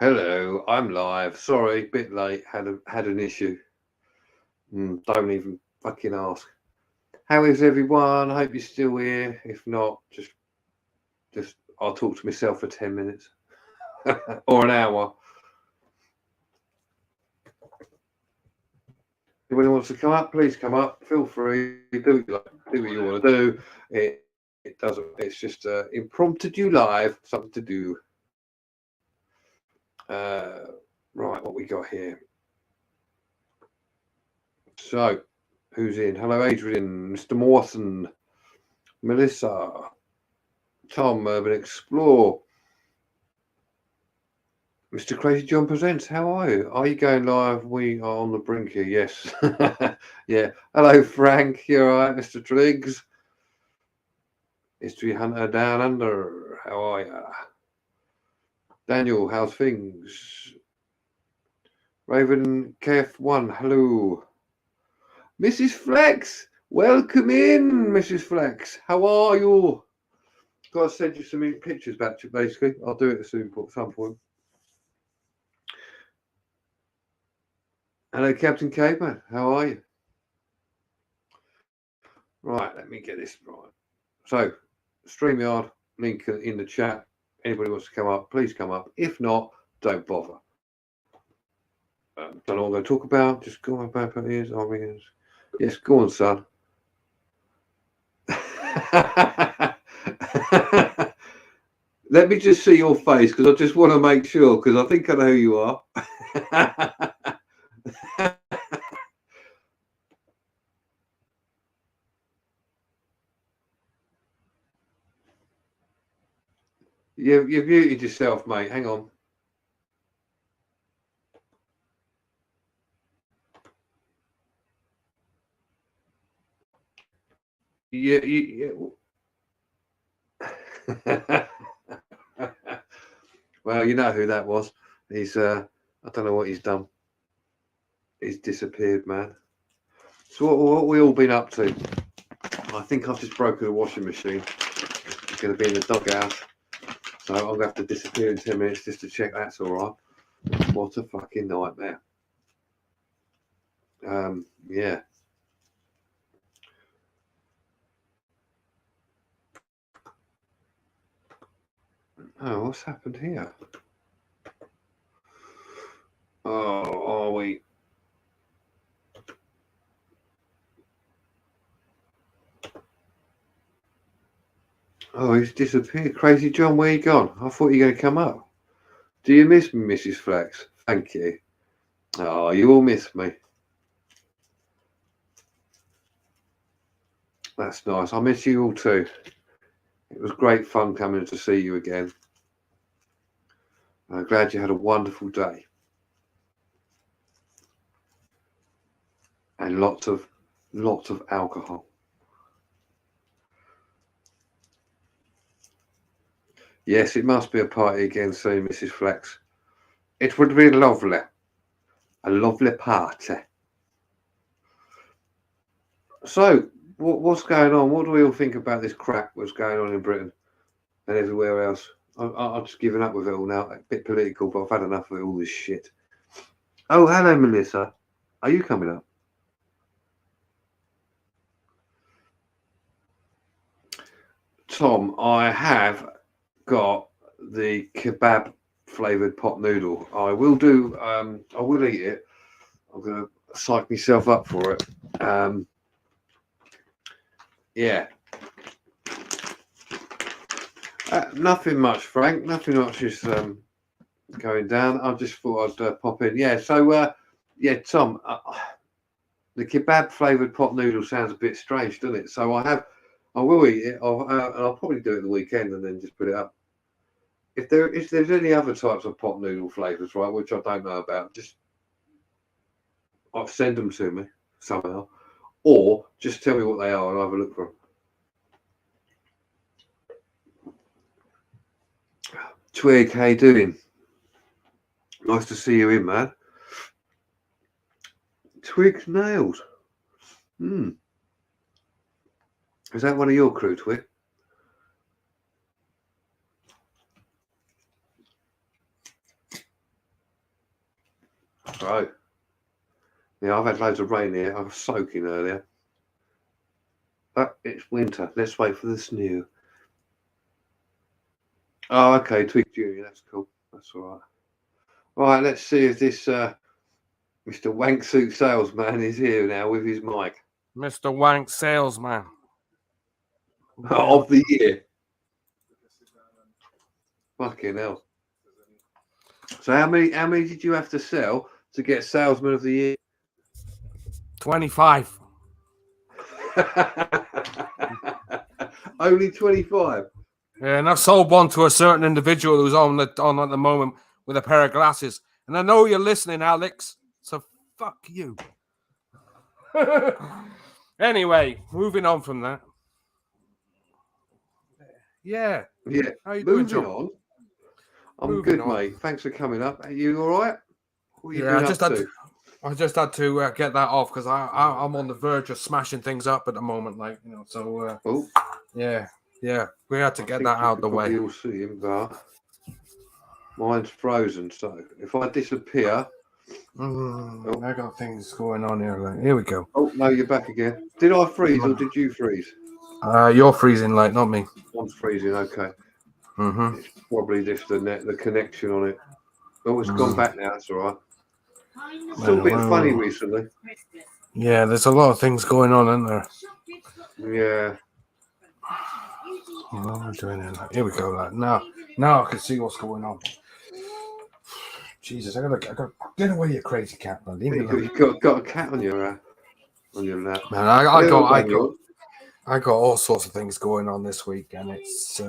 Hello, I'm live. Sorry, bit late. Had an issue. Don't even fucking ask. How is everyone? I hope you're still here. If not, just I'll talk to myself for 10 minutes or an hour. If anyone wants to come up, please come up. Feel free. Do what you want to do. It doesn't. It's just impromptu live. Something to do. Right, what we got here. So, who's in? Hello, Adrian, Mr. Mawson, Melissa, Tom, Urban Explore, Mr. Crazy John Presents. How are you? Are you going live? We are on the brink here. Yes. Yeah. Hello, Frank. You all right, Mr. Triggs? History Hunter Down Under. How are you? Daniel, how's things? Raven KF1. Hello. Mrs. Flex. Welcome in, Mrs. Flex. How are you? Got to send you some pictures back to you, basically. I'll do it soon at some point. Hello, Captain Caveman. How are you? Right, let me get this right. So, StreamYard link in the chat. Anybody wants to come up, please come up. If not, don't bother. Don't know what I'm going to talk about. Just go on about ears, our ears. Yes, go on, son. Let me just see your face because I just want to make sure because I think I know who you are. You've muted yourself, mate. Hang on. Yeah. Well, you know who that was. He's I don't know what he's done. He's disappeared, man. So what we all been up to? I think I've just broken a washing machine. It's going to be in the doghouse. So I'm going to have to disappear in 10 minutes just to check that's all right. What a fucking nightmare. Yeah. Oh, what's happened here? Oh, are we? Oh, he's disappeared. Crazy John, where you gone? I thought you were going to come up. Do you miss me, Mrs. Flex? Thank you. Oh, you all miss me. That's nice. I miss you all too. It was great fun coming to see you again. I'm glad you had a wonderful day. And lots of alcohol. Yes, it must be a party again soon, Mrs. Flex. It would be lovely. A lovely party. So, what's going on? What do we all think about this crap that's going on in Britain and everywhere else? I've just given up with it all now. A bit political, but I've had enough of all this shit. Oh, hello, Melissa. Are you coming up? Tom, I have got the kebab flavoured pot noodle. I will do. I will eat it. I'm going to psych myself up for it. Yeah. Nothing much, Frank. Nothing much is going down. I just thought I'd pop in. Yeah. So, yeah, Tom, the kebab flavoured pot noodle sounds a bit strange, doesn't it? So I will eat it. I'll probably do it the weekend and then just put it up. If there's any other types of pot noodle flavours, right, which I don't know about, just send them to me somehow, or just tell me what they are and I'll have a look for them. Twig, how you doing? Nice to see you in, man. Twig's nails. Is that one of your crew, Twig? Right. Yeah, I've had loads of rain here. I was soaking earlier. But it's winter. Let's wait for the snow. Oh, okay. Twig Junior. That's cool. That's all right. Right, let's see if this Mr. Wanksuit salesman is here now with his mic. Mr. Wank salesman. Of the year. Fucking hell. So how many did you have to sell to get salesman of the year? 25. Only 25. Yeah, and I've sold one to a certain individual who's on at the moment with a pair of glasses. And I know you're listening, Alex. So fuck you. Anyway, moving on from that. Yeah. Yeah. How you doing, Moving John? on. I'm Moving good, on. mate. Thanks for coming up. Are you all right? What you Yeah, been up to? I just had to get that off because I'm on the verge of smashing things up at the moment, like, you know. So yeah, we had to get that out of the way. You'll see him, but mine's frozen. So if I disappear, I got things going on here. Like, here we go. Oh no, you're back again. Did I freeze or did you freeze? You're freezing, like, not me. I'm freezing. Okay. Mm-hmm. It's probably just the connection on it. Oh, it's gone back now. That's all right. Still a bit funny recently. Yeah, there's a lot of things going on, isn't there? Yeah. What am I doing here? Here we go. Like, now I can see what's going on. Jesus, I gotta get away, you crazy cat, man. You've got a cat on your lap. Man, I got all sorts of things going on this week, and it's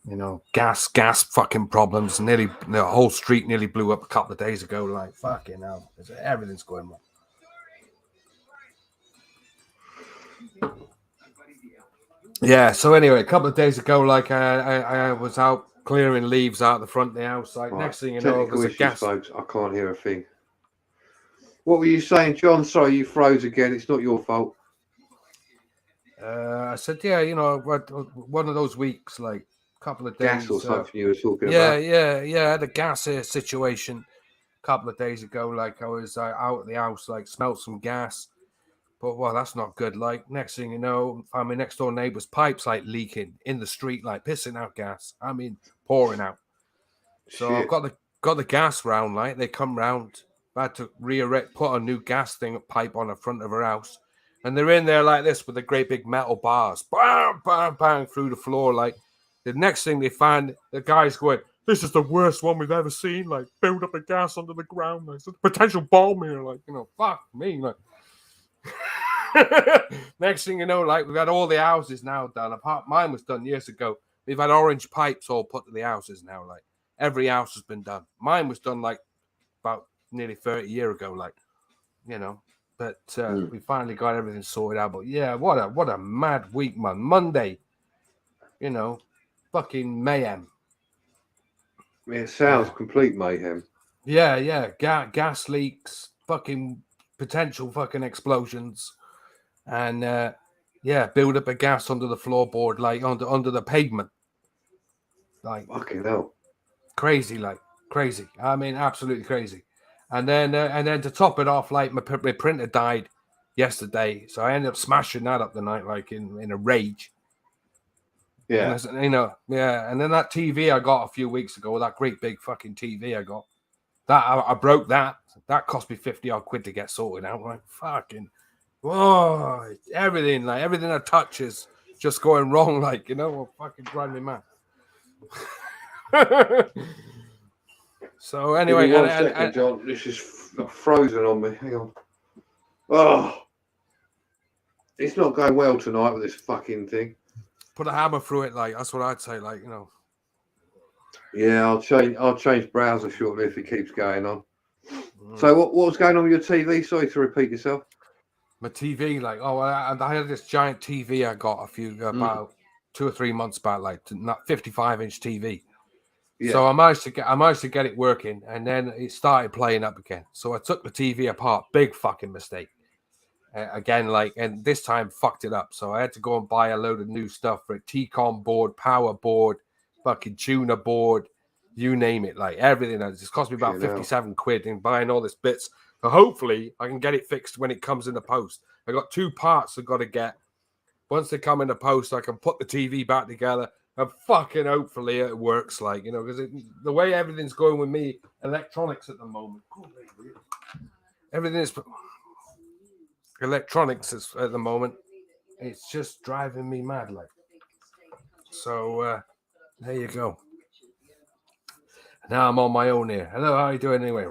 you know, gas fucking problems. Nearly the whole street nearly blew up a couple of days ago. Like, fucking hell, everything's going wrong. Yeah. So anyway, a couple of days ago, like I was out clearing leaves out the front of the house. Like, next thing you know, there's a gas. Folks, I can't hear a thing. What were you saying, John? Sorry, you froze again. It's not your fault. I said, yeah, you know, one of those weeks, like a couple of days. Gas or something you were talking about. Yeah. I had a gas situation a couple of days ago. Like, I was out at the house, like, smelled some gas. But, well, that's not good. Like, next thing you know, my next door neighbor's pipes, like, leaking in the street, like, pissing out gas. I mean, pouring out. So I've got the gas round, like, they come round. I had to put a new gas pipe on the front of her house. And they're in there like this with the great big metal bars. Bang, bang, bang, through the floor. Like, the next thing they find, the guy's going, this is the worst one we've ever seen. Like, build up a gas under the ground. Like, there's a potential bomb here. Like, you know, fuck me. Like, next thing you know, like, we've had all the houses now done. Mine was done years ago. We've had orange pipes all put to the houses now. Like, every house has been done. Mine was done, like, about nearly 30 years ago. Like, you know. But we finally got everything sorted out. But yeah, what a mad week, man. Monday, you know, fucking mayhem. It sounds complete mayhem. Yeah. Gas leaks, fucking potential fucking explosions, and build up a gas under the floorboard, like under the pavement. Like, fucking hell. Crazy. I mean, absolutely crazy. And then to top it off, like, my printer died yesterday, so I ended up smashing that up the night, like, in a rage. Yeah. And, you know, yeah. And then that TV I got a few weeks ago, that great big fucking TV I got, that I broke that. That cost me 50 odd quid to get sorted out. Like, fucking, whoa, everything I touch is just going wrong. Like, you know, fucking drive me mad. So anyway, give me one second, John. This is frozen on me. Hang on. Oh, it's not going well tonight with this fucking thing. Put a hammer through it, like, that's what I'd say, like, you know. Yeah, I'll change browser shortly if it keeps going on. So what was going on with your TV? Sorry to repeat yourself. My TV, like, I had this giant TV I got about 2 or 3 months back, like, not 55-inch TV. Yeah. So I managed to get it working, and then it started playing up again. So I took the TV apart. Big fucking mistake. Again, like, and this time fucked it up. So I had to go and buy a load of new stuff for it. T-con board, power board, fucking tuner board, you name it, like everything. It's cost me about Fucking hell. 57 quid in buying all this bits. So hopefully I can get it fixed when it comes in the post. I got 2 parts I've got to get. Once they come in the post, I can put the TV back together and fucking hopefully it works, like, you know, because the way everything's going with me, electronics at the moment. Everything is electronics at the moment. It's just driving me mad, like. So there you go. Now I'm on my own here. Hello, how are you doing anyway?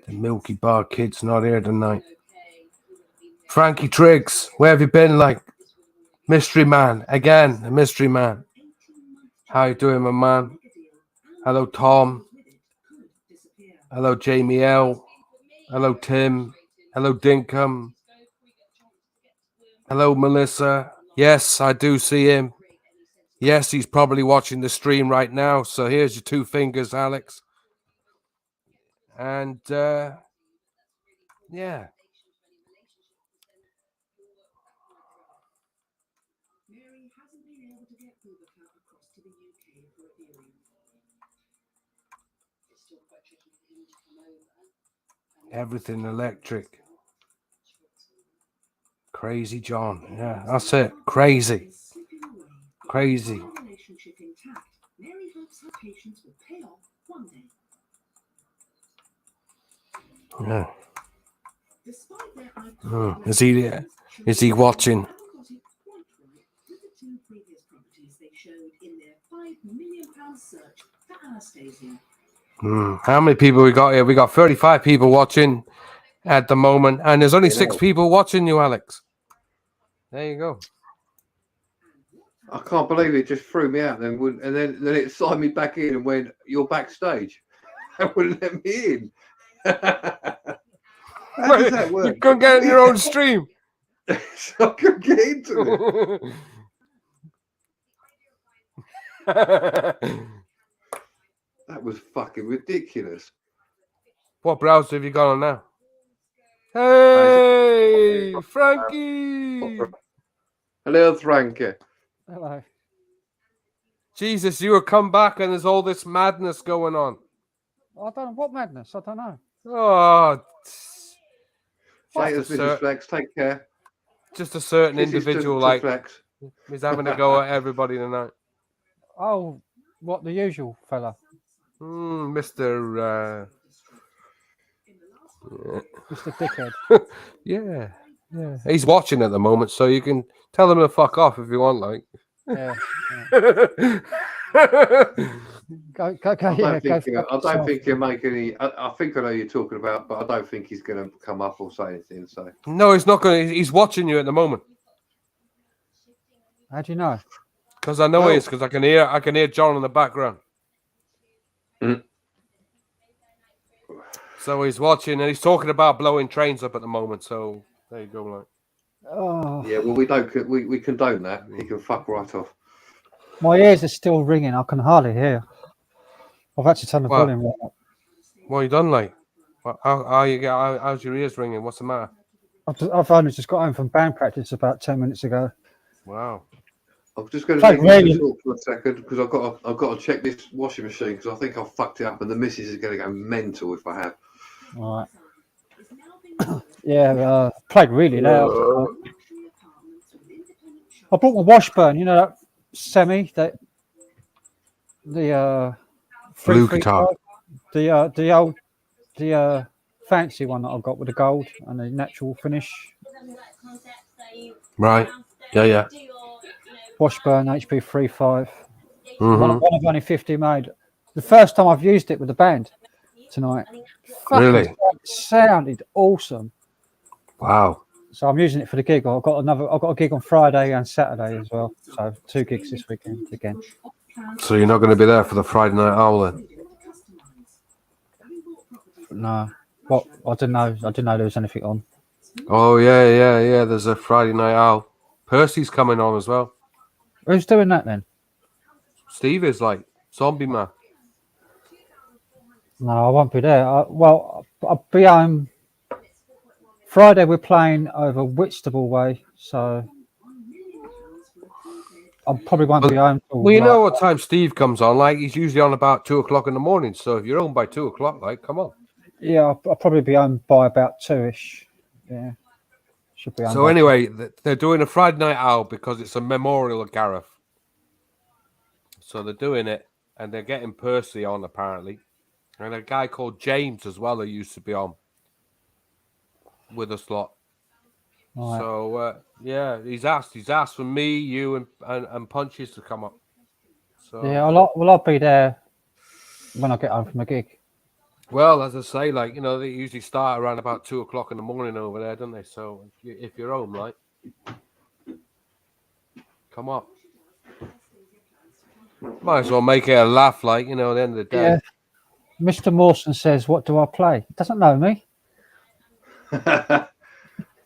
The Milky Bar kid's not here tonight. Frankie Triggs, where have you been? Like, mystery man again, a mystery man. How you doing, my man? Hello, Tom. Hello, Jamie L. Hello, Tim. Hello, Dinkum. Hello, Melissa. Yes, I do see him. Yes, he's probably watching the stream right now. So here's your 2 fingers, Alex. And yeah. Everything electric. Crazy John. Yeah, that's it. Crazy. Crazy. Yeah. Is he watching? How many people we got here? We got 35 people watching at the moment, and there's only 6 people watching you, Alex. There you go. I can't believe it just threw me out then, and then it signed me back in and went, "You're backstage." It wouldn't let me in. How does that work? You couldn't get in your own stream. So I couldn't get into it. That was fucking ridiculous. What browser have you got on now? Hey, Frankie. Hello, Frankie. Hello. Jesus, you have come back and there's all this madness going on. I don't know what madness. I don't know. Oh, Latest Mrs. Flex, take care. Just a certain Kisses individual, to like, Flex. he's having a go at everybody tonight. Oh, what, the usual fella? Mr. Mr. Dickhead. Yeah. He's watching at the moment, so you can tell him to fuck off if you want, like. Yeah. I don't think he'll make any. I think I know you're talking about, but I don't think he's going to come up or say anything. So no, he's not going to. He's watching you at the moment. How do you know? Because I know he is. Because I can hear John in the background. So he's watching and he's talking about blowing trains up at the moment. So there you go, like. Oh. Yeah, well, we condone that. He can fuck right off. My ears are still ringing. I can hardly hear. I've actually turned the volume right up. What have you done, like? How's your ears ringing? What's the matter? I've only just got home from band practice about 10 minutes ago. Wow. I'm just going to talk for a second because I've got to check this washing machine because I think I've fucked it up and the missus is going to go mental if I have. All right. Yeah, played really loud. I brought my Washburn, you know, that semi, the blue guitar, the fancy one that I've got with the gold and the natural finish. Right. Yeah. Washburn HP 3.5. One of only 50 made. The first time I've used it with the band tonight. Really? It sounded awesome. Wow. So I'm using it for the gig. I've got a gig on Friday and Saturday as well. So 2 gigs this weekend again. So you're not going to be there for the Friday Night Owl then? No. What? I didn't know there was anything on. Oh yeah. There's a Friday Night Owl. Percy's coming on as well. Who's doing that then? Steve is like Zombie Man. No, I won't be there. I'll be home Friday we're playing over Whitstable way, so I probably won't be home till Well, you know what time Steve comes on? Like, he's usually on about 2:00 in the morning. So if you're home by 2:00, like, come on. Yeah, I'll probably be home by about 2ish. Yeah, should be home. So anyway, they're doing a Friday night out because it's a memorial of Gareth. So they're doing it, and they're getting Percy on apparently, and a guy called James as well who used to be on with us lot. Right. So yeah, he's asked for me, you, and Punches to come up. So Yeah, I'll be there when I get home from a gig. well, as I say, like, you know, they usually start around about 2:00 in the morning over there, don't they? So if you're home, like, come up. Might as well make it a laugh, like, you know, at the end of the day. Yeah. Mr. Mawson says, "What do I play?" He doesn't know me.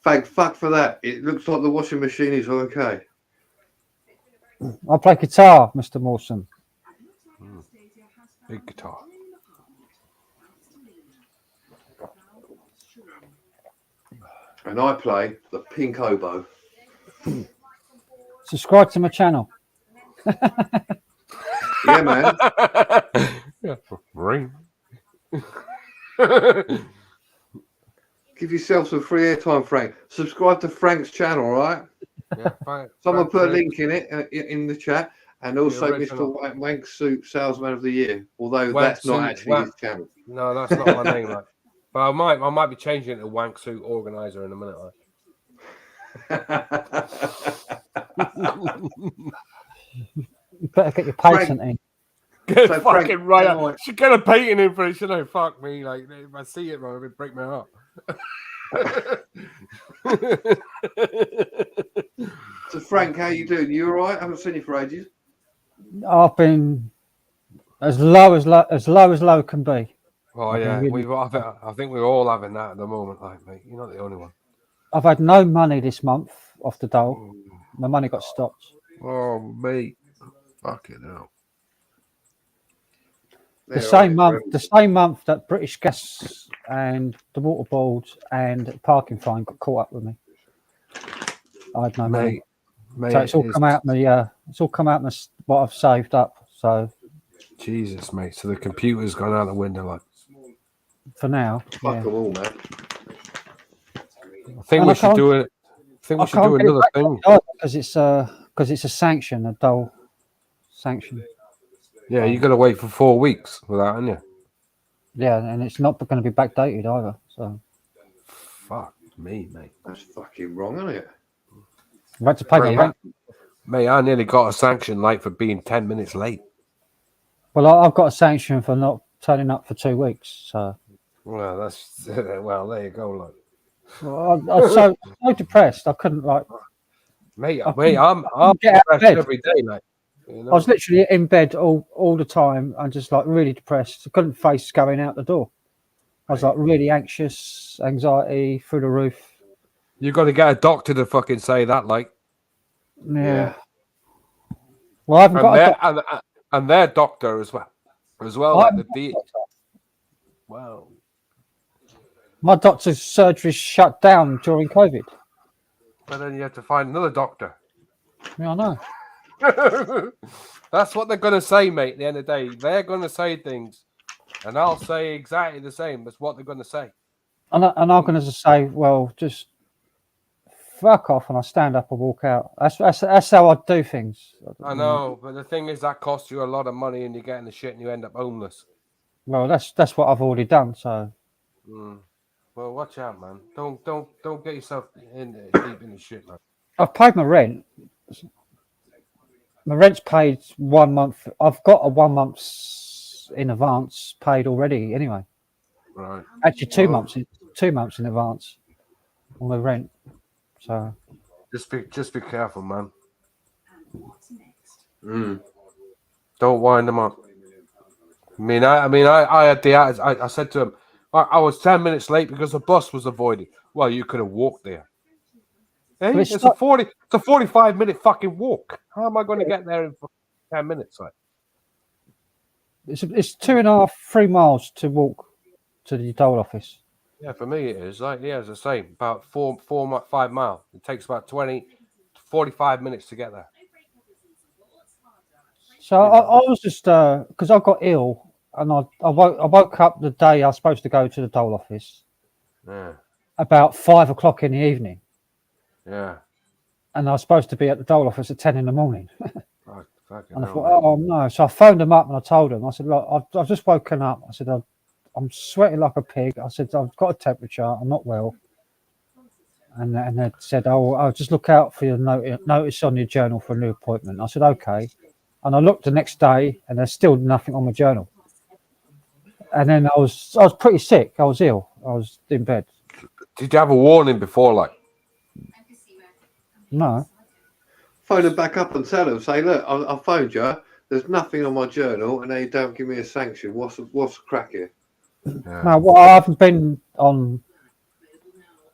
Thank fuck for that. It looks like the washing machine is okay. I play guitar, Mr. Mawson. Big guitar. And I play the pink oboe. Subscribe to my channel. Yeah, man. Yeah. Ring. Give yourself some free airtime, Frank. Subscribe to Frank's channel, all right? Yeah, Someone put a link in it in the chat, and also original. Mr. Wank Suit Salesman of the Year. Although Wank that's not Suit, actually his channel. No, that's not my name, like. But I might be changing it to Wank Suit Organizer in a minute, like. You better get your patent in. Get So fucking Frank, right come on. up. Should get a patent in for it, should I? Fuck me, like, if I see it, man, it'd break my heart. So Frank, how you doing? You all right? I haven't seen you for ages. I've been as low as low can be. Oh I've yeah, been really- I think we're all having that at the moment, like, mate. You're not the only one. I've had no money this month off the dole. My money got stopped. Oh mate, fuck it now. The same month that British Gas and the water board and the parking fine got caught up with me. I had no money. Mate, So it's all come out my what I've saved up. So Jesus, mate. So the computer's gone out the window, like. for now, Fuck them all, man. I think we should do it. I think we should do another thing because it's a sanction, a dole sanction. Yeah, you got to wait for 4 weeks for that, haven't you? Yeah, and it's not going to be backdated either. So fuck me, mate. That's fucking wrong, isn't it? I've had to pay my rent. Mate, I nearly got a sanction like for being 10 minutes late. Well, I've got a sanction for not turning up for 2 weeks. So well, there you go, like. Well, I was so depressed. I couldn't Mate, I'm get out of bed every day, like. You know? I was literally in bed all the time. I'm just like really depressed. I couldn't face going out the door. I was like really anxious, anxiety through the roof. You got to get a doctor to fucking say that, like. Yeah. Well, I haven't got a doctor. And their doctor as well. Like wow. My doctor's surgery shut down during COVID. But then you have to find another doctor. Yeah, I know. That's what they're going to say, mate. At the end of the day, they're going to say things, and I'll say exactly the same. That's what they're going to say. And I'm going to say, well, just fuck off, and I stand up and walk out. That's how I do things. I know, but the thing is, that costs you a lot of money, and you get in the shit, and you end up homeless. Well, that's what I've already done. So. Well, watch out, man. Don't get yourself deep in the shit, man. I've paid my rent. My rent's paid 1 month. I've got a 1 month in advance paid already. Anyway, right. Actually, 2 months. 2 months in advance on my rent. So just be careful, man. Don't wind them up. I had the I said to him, I was 10 minutes late because the bus was avoided. Well, you could have walked there. Hey, it's a 45-minute fucking walk. How am I going to get there in 10 minutes? Like? It's 2.5, 3 miles to walk to the dole office. Yeah, for me it is. Like, yeah, it's the same. About 5 miles. It takes about 20 to 45 minutes to get there. So I was just because I got ill and I woke up the day I was supposed to go to the dole office Yeah, about 5 o'clock in the evening, yeah. and I was supposed to be at the dole office at 10 in the morning. Fucking And I hell, thought, oh no! So I phoned them up and I told them. I said, look, I've just woken up. I said, I'm sweating like a pig. I said, I've got a temperature. I'm not well. And they said, oh, I'll just look out for your notice on your journal for a new appointment. I said, okay. And I looked the next day, and there's still nothing on my journal. And then I was pretty sick. I was ill. I was in bed. Did you have a warning before, like? No. Phone them back up and tell them, say, look, I phoned you. There's nothing on my journal, and they don't give me a sanction. What's the crack here? Yeah. No, well, I haven't been on.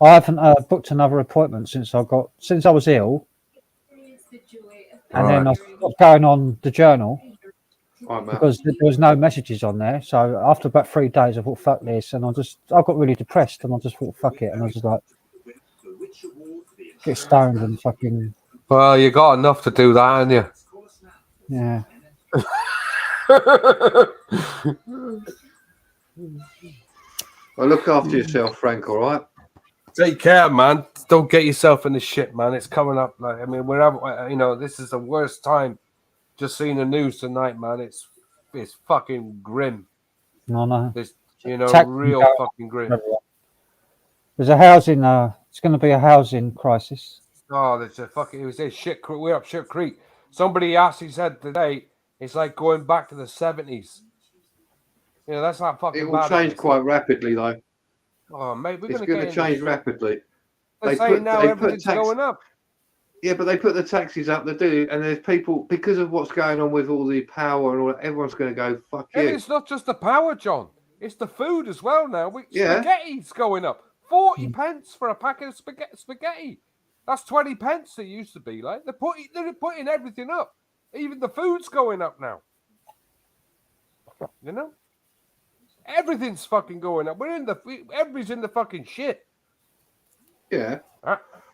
I haven't booked another appointment since I was ill, and then I stopped going on the journal Right, because there was no messages on there. So after about 3 days, I thought, fuck this, and I got really depressed, and I just thought, fuck it, and I was just like, get stoned and fucking. Well, you got enough to do that, haven't you? Yeah. Well, look after yourself, Frank. All right. Take care, man. Don't get yourself in the shit, man. It's coming up. Like, I mean, wherever, this is the worst time. Just seeing the news tonight, man. It's fucking grim. No, no. It's real fucking grim. There's a housing. It's going to be a housing crisis. Oh, there's a fucking. It was a shit. We're up shit creek. Somebody actually said today it's like going back to the 70s. That's not fucking. It will change quite rapidly, though. Oh, mate, it's going to change rapidly. They're saying now everything's going up. Yeah, but they put the taxes up. They do, and there's people because of what's going on with all the power and all. Everyone's going to go fuck you. And it's not just the power, John. It's the food as well now. Spaghetti's going up. 40 pence for a packet of spaghetti. That's 20 pence it used to be. Like they're putting everything up. Even the food's going up now. Everything's fucking going up. Everybody's in the fucking shit. Yeah.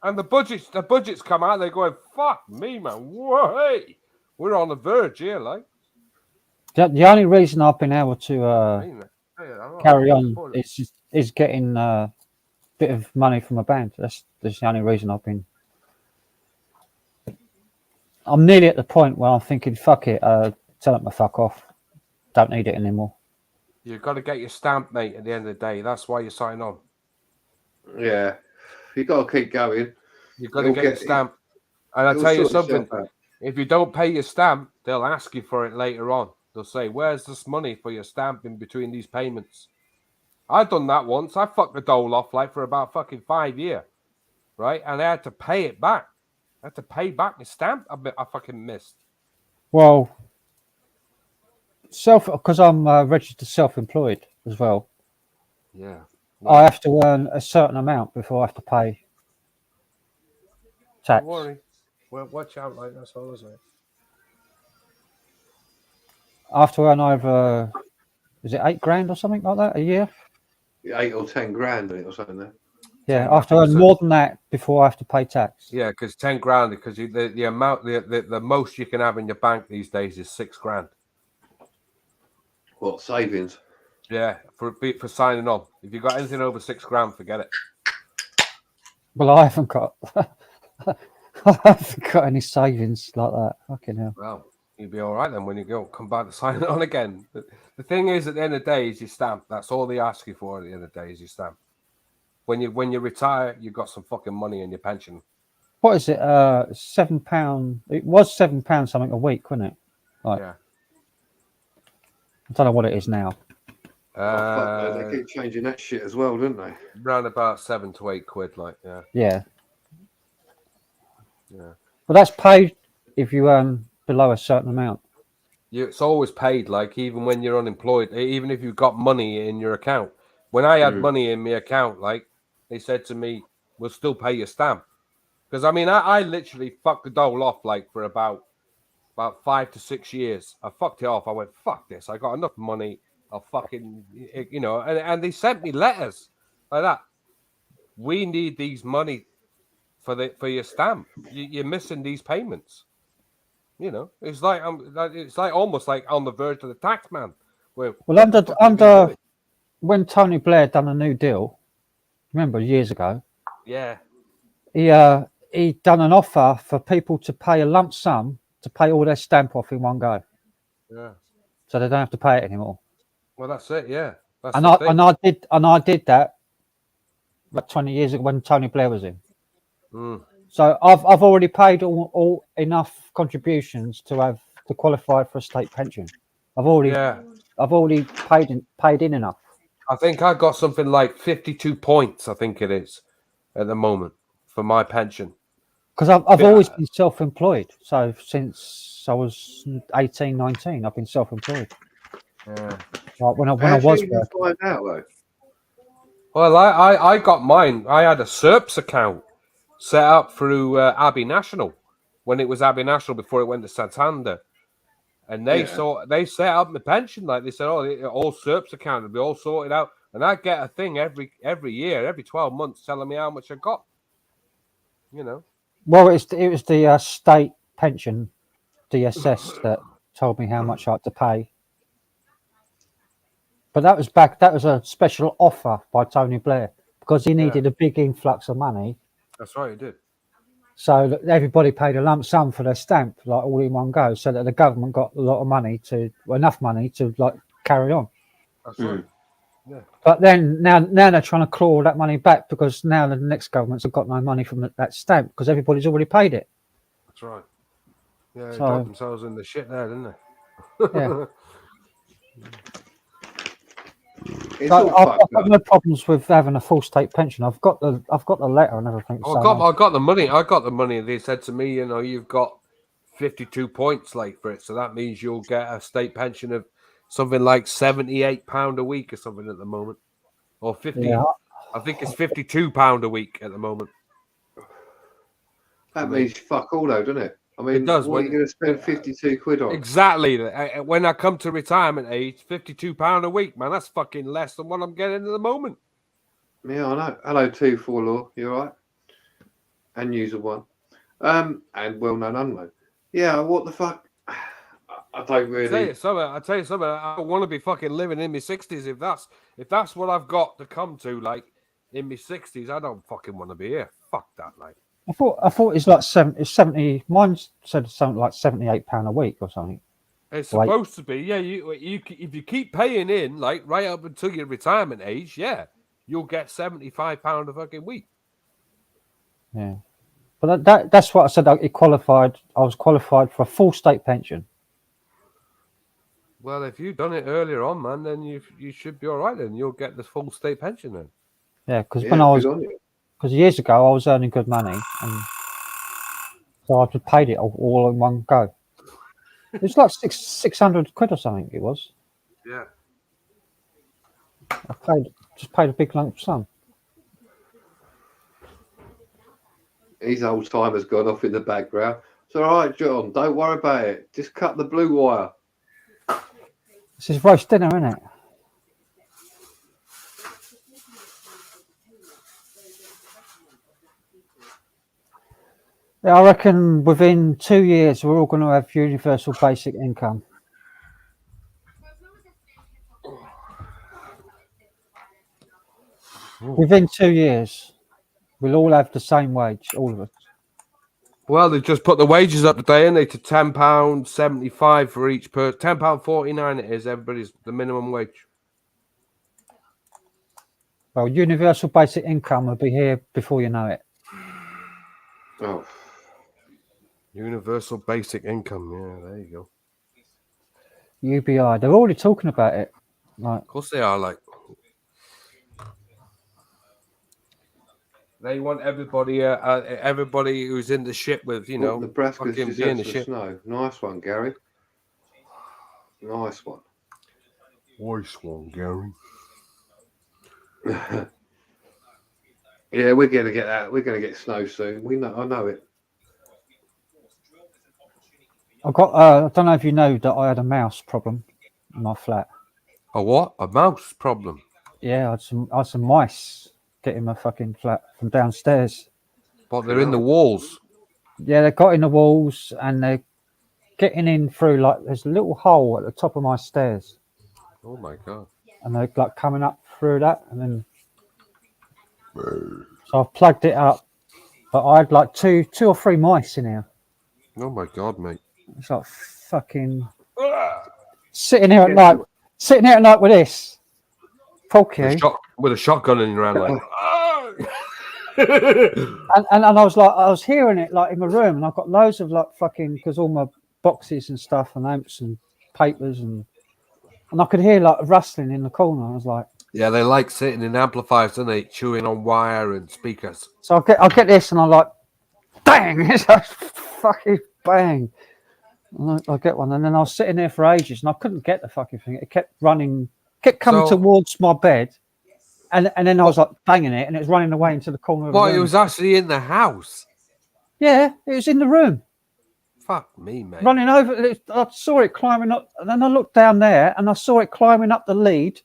And the budgets come out. They're going, fuck me, man. Hey, we're on the verge here, like. The only reason I've been able to carry on is getting a bit of money from a band. That's the only reason I've been. I'm nearly at the point where I'm thinking, fuck it, tell them to fuck off. Don't need it anymore. You've got to get your stamp, mate, at the end of the day. That's why you're signing on. Yeah. You've got to keep going. You've got to get your stamp. And I'll tell you something. If you don't pay your stamp, they'll ask you for it later on. They'll say, where's this money for your stamp in between these payments? I've done that once. I fucked the dole off like for about fucking 5 years. Right? And I had to pay it back. I had to pay back the stamp I fucking missed. Well, because I'm registered self-employed as well. Yeah. I have to earn a certain amount before I have to pay tax. Don't worry. Well, watch out, like that's all, isn't it? I have to earn over, is it 8 grand or something like that a year? 8 or 10 grand or something there. Yeah, I have to earn more than that before I have to pay tax. Yeah, because 10 grand, because the amount, the most you can have in your bank these days is 6 grand. What, savings? Yeah, for signing on. If you've got anything over 6 grand, forget it. Well, I haven't got any savings like that. Fucking hell. Well, you'll be all right then when you come back to sign on again. The thing is, at the end of the day, is your stamp. That's all they ask you for at the end of the day is your stamp. When you retire, you've got some fucking money in your pension. What is it? £7. It was £7 something a week, wasn't it? Yeah. I don't know what it is now. Fuck, they keep changing that shit as well, don't they? Around about 7 to 8 quid, like Yeah. Yeah. Well, that's paid if you earn below a certain amount. It's always paid, like even when you're unemployed, even if you've got money in your account. When I had money in my account, like they said to me, "We'll still pay your stamp." Because I mean, I literally fucked the dole off like for about 5 to 6 years. I fucked it off. I went, "Fuck this! I got enough money. I'll fucking, and they sent me letters like that. We need these money for your stamp. You're missing these payments. You know, it's like almost like on the verge of the tax man. Well, what the fuck have you been under doing? when Tony Blair done a New Deal, remember years ago, Yeah, he done an offer for people to pay a lump sum to pay all their stamp off in one go, yeah. so they don't have to pay it anymore. Well, that's it. Yeah, that's And the I thing. I did that like 20 years ago when Tony Blair was in. Mm. So I've already paid all enough contributions to qualify for a state pension. I've already paid in enough. I think I got something like 52 points. I think it is at the moment for my pension. Because I've always been self-employed. So since I was 18, 19, I've been self-employed. Yeah. Like when I How was did you working. find out though? Well, I got mine. I had a SERPs account set up through Abbey National when it was Abbey National before it went to Santander. And they set up my pension. Like they said, all SERPs account will be all sorted out. And I get a thing every year, every 12 months telling me how much I got. You know. Well, it was the state pension, DSS, that told me how much I had to pay. But that was a special offer by Tony Blair because he needed a big influx of money. That's right, he did. So that everybody paid a lump sum for their stamp, like all in one go, so that the government got a lot of money enough money to like carry on. That's right. Yeah. But then now they're trying to claw all that money back because now the next governments have got no money from that stamp because everybody's already paid it. That's right. Yeah, they So, got themselves in the shit there, didn't they? Yeah. I've I've got no problems with having a full state pension. I've got the letter and everything. I got the money. I got the money. They said to me, you know, you've got 52 points like for it, so that means you'll get a state pension of something like £78 a week or something at the moment, or 50. Yeah. I think it's £52 a week at the moment. That means fuck all though, doesn't it? I mean, It does. what are you going to spend 52 quid on? Exactly. When I come to retirement age, £52 a week, man, that's fucking less than what I'm getting at the moment. Yeah, I know. Hello, 2-4 Law. You all right? And user one. And well-known unknown. Yeah, what the fuck? I don't really. I tell you something. I don't want to be fucking living in my 60s if that's what I've got to come to. Like in my 60s, I don't fucking want to be here. Fuck that, like. I thought it's like 70. Mine said something like £78 a week or something. It's supposed to be, yeah. You if you keep paying in, like right up until your retirement age, yeah, you'll get £75 a fucking week. Yeah, but that's what I said. I was qualified for a full state pension. Well, if you've done it earlier on, man, then you should be all right. Then you'll get the full state pension then. Yeah, because years ago I was earning good money, and so I just paid it all in one go. It's like 600 quid or something. It was. Yeah. I just paid a big lump sum. His old timer's gone off in the background. It's all right, John. Don't worry about it. Just cut the blue wire. This is roast dinner, isn't it? Yeah, I reckon within 2 years we're all going to have universal basic income. Within 2 years, we'll all have the same wage, all of us. Well, they just put the wages up today, and they to £10.75 for each person. £10.49 it is. Everybody's the minimum wage. Well, universal basic income will be here before you know it. Oh. Universal basic income. Yeah, there you go. UBI. They're already talking about it. Like, of course they are. Like they want everybody who's in the shit with Nebraska's fucking just being had the some shit. snow. Nice one, Gary. Nice one. Nice one, Gary. Yeah, we're gonna get that. We're gonna get snow soon. I know it. I don't know if you know that I had a mouse problem in my flat. A what? A mouse problem? Yeah, I had some mice get in my fucking flat from downstairs. But they're in the walls. Yeah, they got in the walls and they're getting in through like there's a little hole at the top of my stairs, Oh my god. and they're like coming up through that, and then so I've plugged it up, but I had like two or three mice in here. Oh my god, mate. It's like fucking sitting here at night with this. Fuck you. With a shotgun in your hand, like. And I was hearing it like in my room, and I've got loads of like fucking, because all my boxes and stuff and amps and papers and I could hear like rustling in the corner. I was like, Yeah, they like sitting in amplifiers, don't they? Chewing on wire and speakers. so I get this, and I'm like, bang! It's like fucking bang. And I get one, and then I was sitting there for ages, and I couldn't get the fucking thing. It kept running, kept coming towards my bed, and then I was like banging it, and it was running away into the corner of the room. It was actually in the house. Yeah, it was in the room. Fuck me, mate. Running over, I saw it climbing up, and then I looked down there, and I saw it climbing up the lead.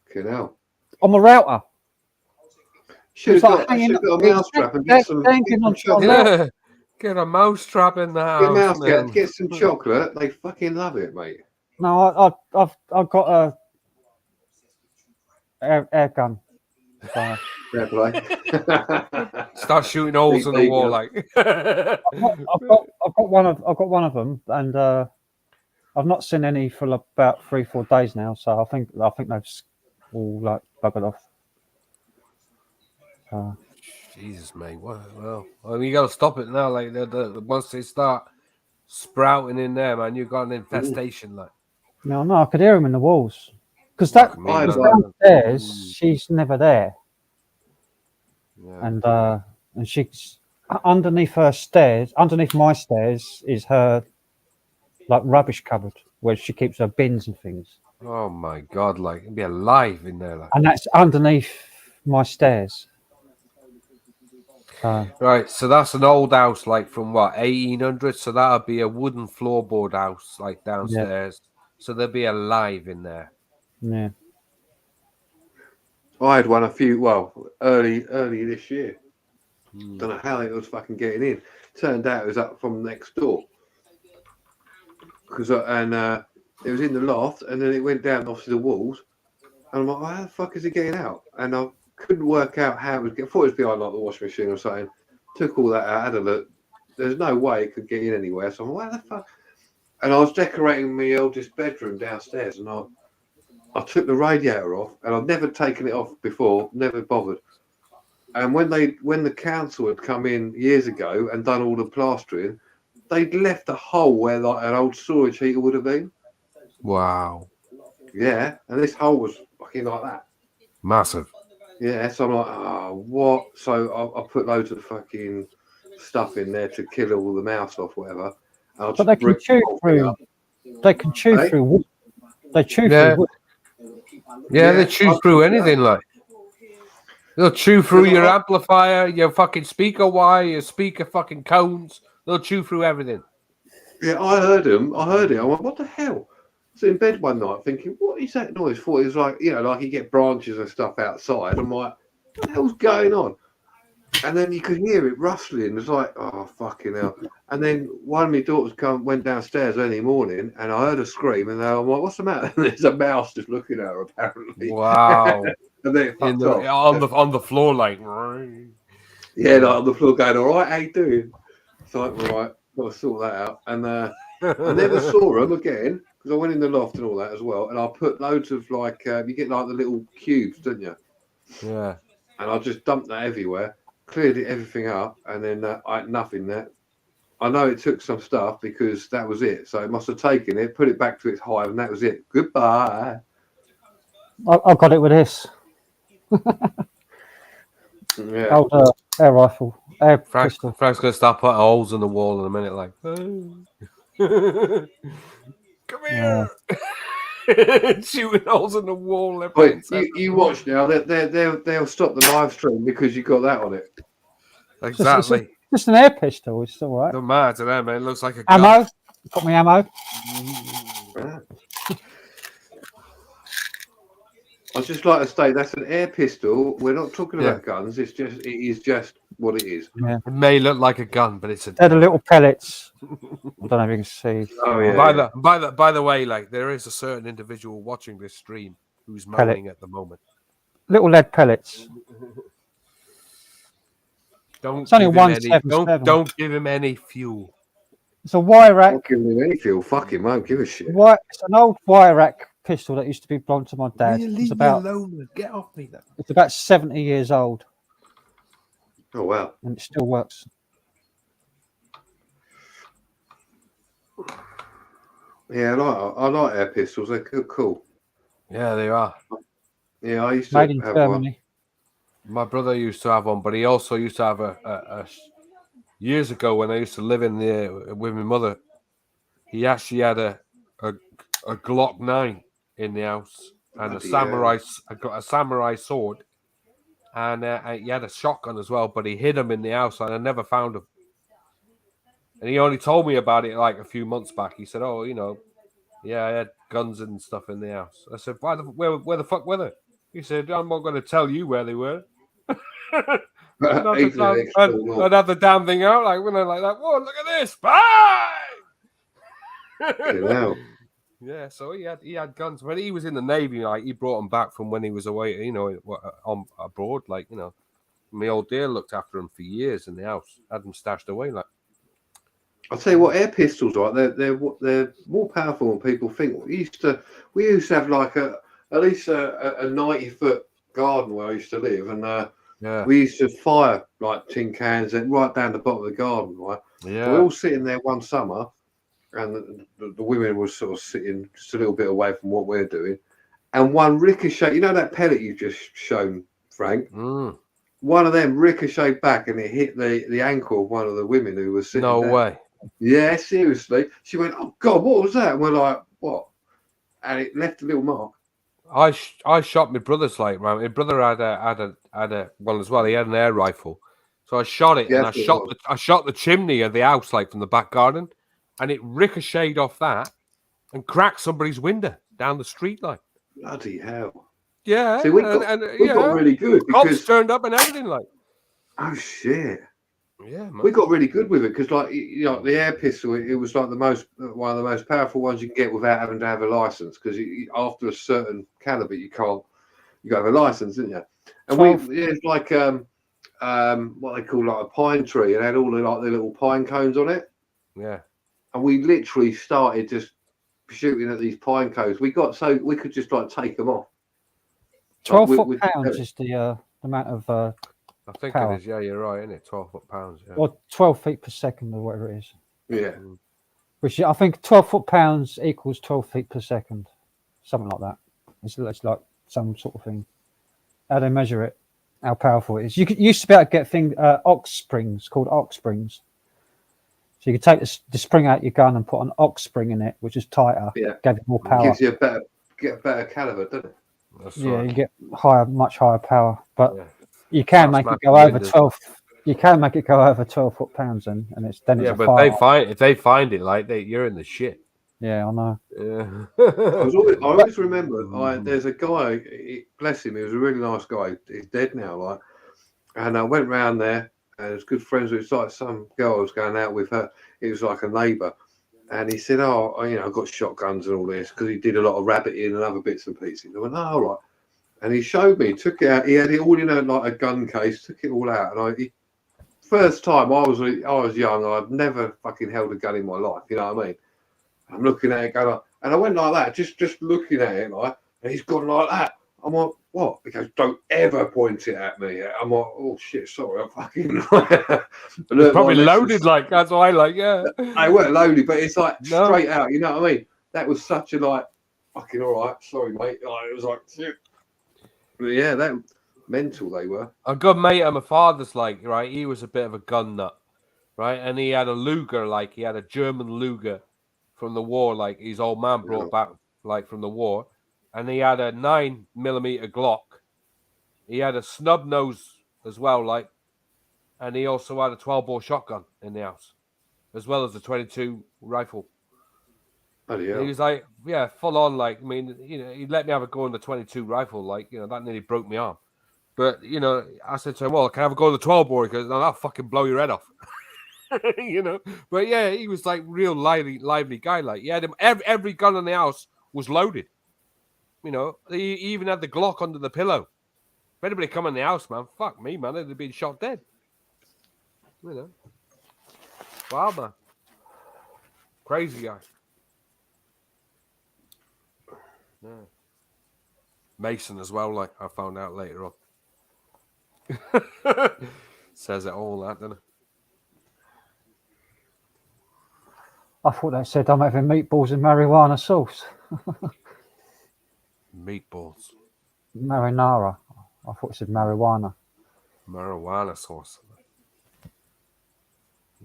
Fucking hell. On my router. Should have got a mouse trap and get some chocolate. Get a mouse trap in the house. Get some chocolate. They fucking love it, mate. No, I've got a air gun. So. Fair play. Start shooting holes in the wall, like. I've got one of them, and I've not seen any for about 3-4 days now. So I think they've all like buggered off. Jesus, mate. Well, I mean, you got to stop it now. Like once they start sprouting in there, man, you've got an infestation. Like. No, I could hear them in the walls because downstairs she's never there. Yeah. And she's underneath my stairs is her like rubbish cupboard where she keeps her bins and things. Oh my god, like it'd be alive in there, like. And that's underneath my stairs. Right, so that's an old house, like from what 1800. So that'll be a wooden floorboard house, like downstairs. Yeah. So they'll be alive in there. Yeah. I had one early this year. Don't know how it was fucking getting in. Turned out it was up from next door. It was in the loft, and then it went down off to the walls. And I'm like, how the fuck is it getting out? And I couldn't work out how it was getting. I thought it was behind like the washing machine or something. Took all that out, had a look. There's no way it could get in anywhere. So I'm like, what the fuck? And I was decorating my oldest bedroom downstairs, and I took the radiator off, and I've never taken it off before, never bothered. And when the council had come in years ago and done all the plastering, they'd left a hole where like an old storage heater would have been. Wow. Yeah, and this hole was fucking like that. Massive. Yeah, so I'm like, oh, what? So I put loads of fucking stuff in there to kill all the mouse off, whatever. But they can chew through. They can chew through wood. They chew through wood. Yeah, they chew through anything, like. They'll chew through your amplifier, your fucking speaker wire, your speaker fucking cones. They'll chew through everything. Yeah, I heard it. I went, what the hell? So in bed one night thinking, what is that noise for? It was like, like you get branches and stuff outside. I'm like, what the hell's going on? And then you could hear it rustling. It's like, oh, fucking hell. And then one of my daughters went downstairs early morning, and I heard her scream, and I'm like, what's the matter? And there's a mouse just looking at her, apparently. Wow. And then it fucked off. On the floor, like. Yeah, like on the floor going, all right, how you doing? So I'm like, right, got to sort that out. And I never saw them again, because I went in the loft and all that as well, and I put loads of like, you get like the little cubes, don't you? Yeah. And I just dumped that everywhere, cleared everything up, and then I had nothing there. I know it took some stuff because that was it. So it must have taken it, put it back to its hive, and that was it. Goodbye. I got it with this. Yeah. Old air rifle. Frank's going to start putting holes in the wall in a minute, like. Come here. Shooting holes in the wall. Wait, you watch now. They'll stop the live stream because you got that on it. Exactly. Just an air pistol. It's all right. Don't matter to them, man. It looks like a ammo. gun. Got me ammo. I'd just like to state that's an air pistol. We're not talking Yeah. about guns. It is just what it is. Yeah. It may look like a gun, but it's a. They're the little pellets. I don't know if you can see. Oh, yeah. By the way, like there is a certain individual watching this stream who's moaning at the moment. Little lead pellets. Don't It's only give him any. 177. Don't give him any fuel. It's a wire rack. Not giving him any fuel. Fuck him. Won't give a shit. It's an old wire rack pistol that used to be belonged to my dad. Leave It's me alone. Get off me. it's about 70 years old Oh, wow. and it still works. Yeah, I like air pistols. They're cool. Yeah, they are. Yeah, I used to Made in have Germany. My brother used to have one, but he also used to have a years ago when I used to live in the with my mother. He actually had a Glock 9 in the house and a samurai sword, and he had a shotgun as well. But he hid them in the house, and I never found them. And he only told me about it like a few months back. He said, "Oh, yeah, I had guns and stuff in the house." I said, where the fuck were they?" He said, "I'm not going to tell you where they were." I'd have the damn thing out like when I like that. Whoa, look at this! Bye. Yeah, so he had guns. When he was in the Navy, like he brought them back from when he was away, on abroad. Like my old dear looked after him for years in the house, had them stashed away. Like I'll tell you what, air pistols, right? They're more powerful than people think. We used to have like at least a 90-foot garden where I used to live, and we used to fire like tin cans and right down the bottom of the garden, right? Yeah, we're all sitting there one summer, and the women were sort of sitting just a little bit away from what we're doing, and one ricochet. You know that pellet you just shown, Frank? One of them ricocheted back, and it hit the ankle of one of the women who was sitting there. No way. Yeah, seriously. She went, "Oh God, what was that?" And we're like, "What?" And it left a little mark. I shot my brother's like right. My brother had a one as well. He had an air rifle, so I shot it, and I shot the chimney of the house like from the back garden, and it ricocheted off that and cracked somebody's window down the street. Like bloody hell! Yeah, see, we got really good because cops turned up and everything. Like, oh shit! Yeah, man. We got really good with it because, like, the air pistol, it was like one of the most powerful ones you can get without having to have a license. Because after a certain caliber, you got to have a license, didn't you? And it's like what they call like a pine tree, and had all the little pine cones on it. Yeah. And we literally started just shooting at these pine cones. We got so we could just like take them off. 12 foot pounds is the amount of. I think power. It is. Yeah, you're right, isn't it? 12 foot pounds. Yeah. Or 12 feet per second, or whatever it is. Yeah. Which I think 12 foot pounds equals 12 feet per second, something like that. It's like some sort of thing. How they measure it, how powerful it is. You used to be able to get ox springs called ox springs. So you could take the spring out your gun and put an ox spring in it, which is tighter. Yeah. Gave it more power. Gives you a better caliber, doesn't it? That's yeah, right. you get much higher power, but. Yeah. You can make it go over 12. You can make it go over 12 foot pounds, and it's then it's but if they find it, like you're in the shit. Yeah, I know. Yeah. I always remember. There's a guy. Bless him. He was a really nice guy. He's dead now. Like, and I went round there, and I was good friends with like some girl I was going out with her. It was like a neighbour, and he said, "Oh, I've got shotguns and all this," because he did a lot of rabbiting and other bits and pieces. I went, "Oh, all right." And he showed me, took it out. He had it all in like a gun case. Took it all out, and first time I was young. I'd never fucking held a gun in my life. You know what I mean? I'm looking at it going, and I went like that, just looking at it, like, and he's gone like that. I'm like, what? He goes, "Don't ever point it at me." I'm like, "Oh shit, sorry, I'm fucking." Probably loaded, like that's why, like, yeah. I weren't loaded, but it's like straight out. You know what I mean? That was such a like, fucking all right, sorry, mate. Like, it was like, shit. Yeah, that mental they were. A good mate of my father's, like, right, he was a bit of a gun nut, right? And he had a Luger, like, he had a German Luger from the war, like, his old man brought back, like, from the war. And he had a 9mm Glock. He had a snub nose as well, like, and he also had a 12-bore shotgun in the house, as well as a 22 rifle. Bloody And he hell. was like, yeah, full on. Like, I mean, he let me have a go on the 22 rifle. Like, that nearly broke me arm. But I said to him, "Well, can I have a go on the 12 bore?" He goes, "No, that'll fucking blow your head off." But yeah, he was like real lively guy. Like, he had him. Every gun in the house was loaded. He even had the Glock under the pillow. If anybody come in the house, man, fuck me, man, they'd have been shot dead. Wow, man, crazy guy. Yeah. Mason as well. Like I found out later on. Says it all, that, doesn't it? I thought they said I'm having meatballs and marijuana sauce. Meatballs. Marinara. I thought it said marijuana. Marijuana sauce.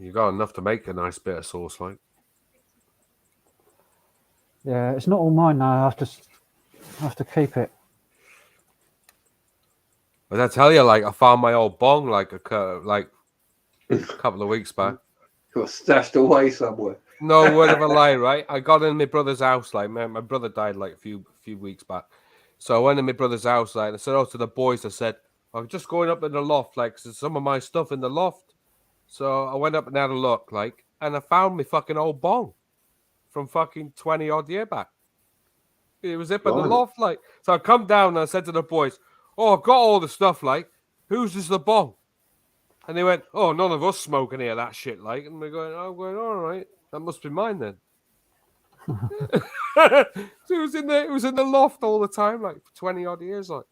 You got enough to make a nice bit of sauce, like. Yeah, it's not all mine now. I have to keep it. But I tell you, like, I found my old bong like a couple of weeks back. Got stashed away somewhere. No word of a lie, right? I got in my brother's house, like, man, my brother died like a few weeks back. So I went in my brother's house, like, and I said, to the boys, I said, I'm just going up in the loft, like, 'cause there's some of my stuff in the loft. So I went up and had a look, like, and I found my fucking old bong from fucking 20 odd year back. It was up in the loft, like. So I come down and I said to the boys, "Oh, I've got all the stuff, like, whose is the bong?" And they went, "Oh, none of us smoke any of that shit, like." And we're going, "Oh, all right, that must be mine then." So it was in the loft all the time, like for 20 odd years, like.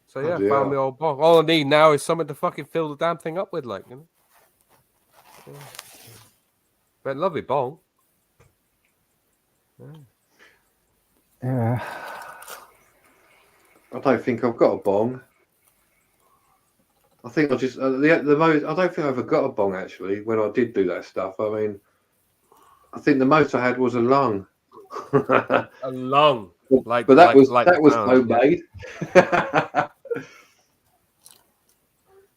So yeah, found my old bong. All I need now is something to fucking fill the damn thing up with, like, Yeah. But lovely bong. Yeah. I don't think I've got a bong. I think I just the most. I don't think I ever got a bong actually. When I did do that stuff, I mean, I think the most I had was a lung. A lung, like, but that was pound, homemade. Yeah.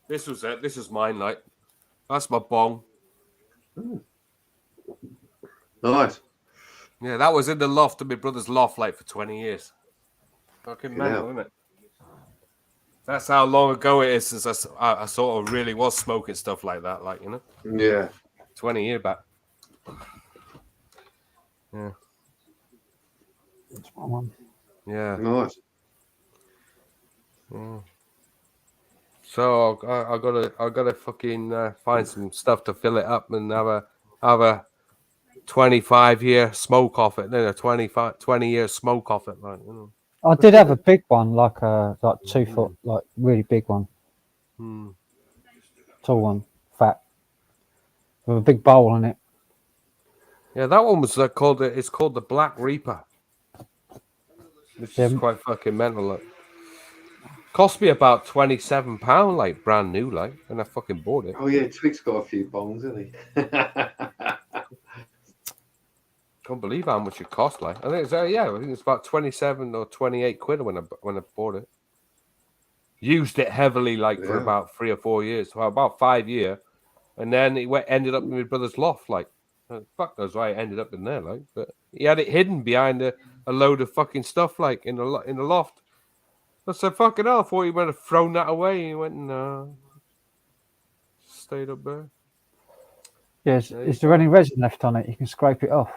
This was it. This is mine, like. That's my bong. Nice. Yeah, that was in the loft of my brother's loft, like, for 20 years. Fucking mental, isn't it? That's how long ago it is since I sort of really was smoking stuff like that, like, Yeah. 20 years back. Yeah. That's my one. Yeah. Nice. Yeah. So I gotta fucking find some stuff to fill it up and have a 25-year smoke off it, then a 20-year smoke off it, like, I did have a big one, like 2 foot, like really big one, tall one, fat, with a big bowl in it. Yeah, that one was called. It's called the Black Reaper, which is quite fucking mental. Like. Cost me about £27, like brand new, like, and I fucking bought it. Oh yeah, Twig's got a few bongs, hasn't he? Can't believe how much it cost. Like, I think it's about 27 or 28 quid when I bought it. Used it heavily, like, for about 3 or 4 years, well, about 5 years, and then it ended up in my brother's loft. Like, fuck knows why it ended up in there, like, but he had it hidden behind a load of fucking stuff, like, in the loft. I said, "Fucking hell!" I thought he might have thrown that away. He went, "No, stayed up there." Yes. Is there any resin left on it? You can scrape it off.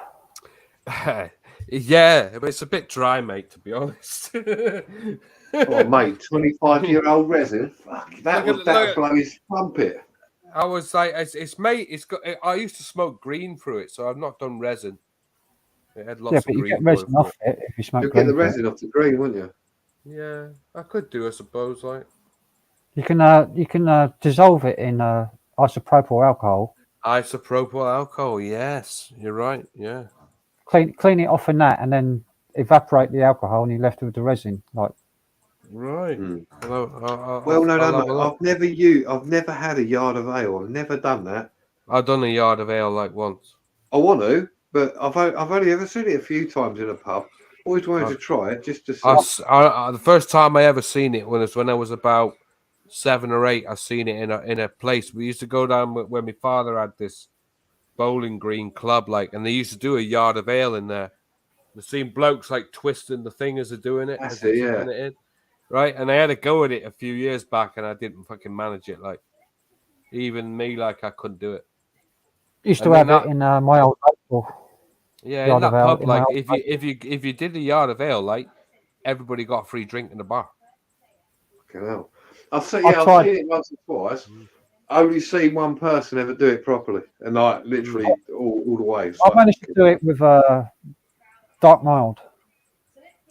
Yeah, but it's a bit dry, mate. To be honest. Oh mate, 25-year-old resin. Fuck, that would blow his trumpet. I was like, it's mate. It's got. I used to smoke green through it, so I've not done resin. It had lots of but you green. get resin off it if you smoke. You'll get the resin off the green, wouldn't you? Yeah, I could do, I suppose. Like, you can dissolve it in isopropyl alcohol. Isopropyl alcohol. Yes, you're right. Yeah. Clean it off in that, and then evaporate the alcohol, and you're left with the resin. Like, right. Well, no. I've never had a yard of ale. I've never done that. I've done a yard of ale like once. I want to, but I've only ever seen it a few times in a pub. Always wanted to try it just to see. The first time I ever seen it was when I was about 7 or 8. I seen it in a place. We used to go down where my father had this bowling green club, like, and they used to do a yard of ale in there. I've seen blokes like twisting the thing as they're doing it, That's as they're it, yeah. keeping it in, right? And I had a go at it a few years back, and I didn't fucking manage it. Like, even me, like, I couldn't do it. Used to And then have it in my old local. Yeah, Yard in of that ale, pub, in my like, old if you did a yard of ale, like, everybody got a free drink in the bar. Fucking hell. I've tried- seen it once or twice. Only seen one person ever do it properly, and like literally all the way. I managed to do it with dark mild.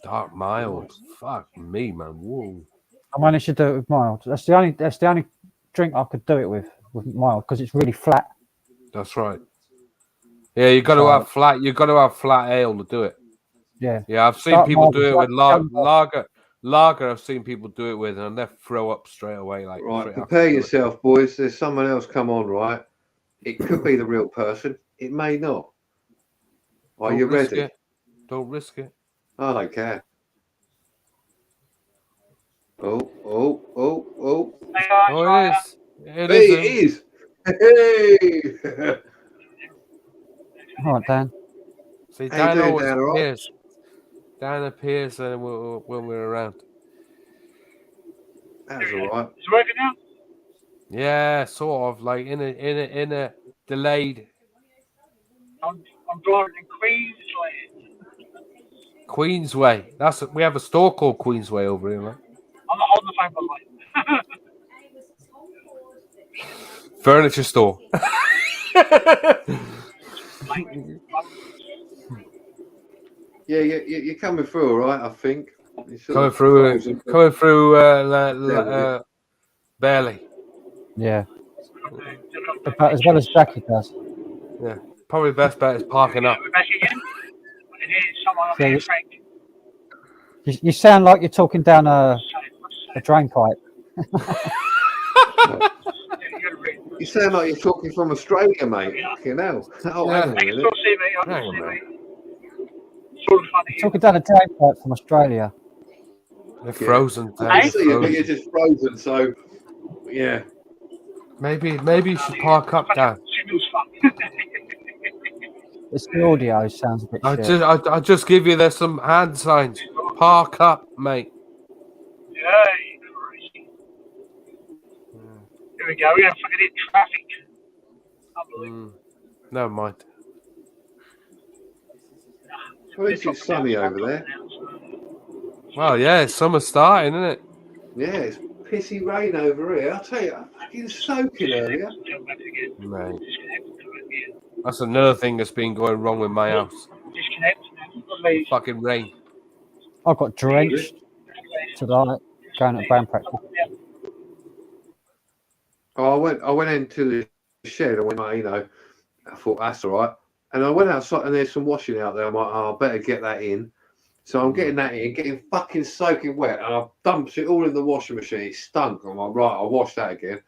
Dark mild, fuck me, man. Whoa. I managed to do it with mild. That's the only drink I could do it with mild because it's really flat. That's right. Yeah, you got to have flat. You got to have flat ale to do it. Yeah, Yeah, I've seen Dark people mild do is it like with young lager. I've seen people do it with, and they throw up straight away. Like, Right, straight prepare after yourself, boys. There's someone else come on, right? It could be the real person. It may not. Are Don't you risk ready? it. Don't risk it. I don't care. Oh, oh, oh, oh. Oh, it is. It Hey, is. it is. Hey. All right, Dan. See, How you Dan doing, always Dan? All right? appears. Dan appears when we're around. That's all right. It's working out. Yeah, sort of like in a delayed I'm driving in Queensway. Queensland. We have a store called Queensway over here, right? I'm not on the phone, by the way. Furniture store. Yeah, you're coming through, all right, I think. Coming through barely. Yeah, about as well as Jackie does. Yeah, probably the best bet is parking up. We're back again. And here's someone up Yeah, here, you- Frank. You sound like you're talking down a drain pipe. You sound like you're talking from Australia, mate. Fucking hell. Oh, Yeah. hang on a I can minute. still see me. I can Hang still on, see me. Sort of funny. You're talking down a drain pipe from Australia. They're frozen. I They're see you, but frozen. you're just frozen, so yeah. Maybe you should park up, Dan. Signal's fucked. It's the audio sounds a bit shit. I just give you there some hand signs. Park up, mate. Yeah, crazy. Here we go. We're going to fucking hit traffic. Unbelievable. Never mind. Well, at least it's sunny over there. Well, yeah, summer's starting, isn't it? Yeah, it's pissy rain over here. I'll tell you, I'm fucking soaking earlier. Mate. That's another thing that's been going wrong with my house. Disconnect. Fucking rain. I got drenched tonight going to band practice. Oh, I went into the shed. I went, I thought that's all right. And I went outside, and there's some washing out there. I'm like, I better get that in. So I'm getting that in, getting fucking soaking wet, and I dumped it all in the washing machine. It stunk. I'm like, right, I'll wash that again.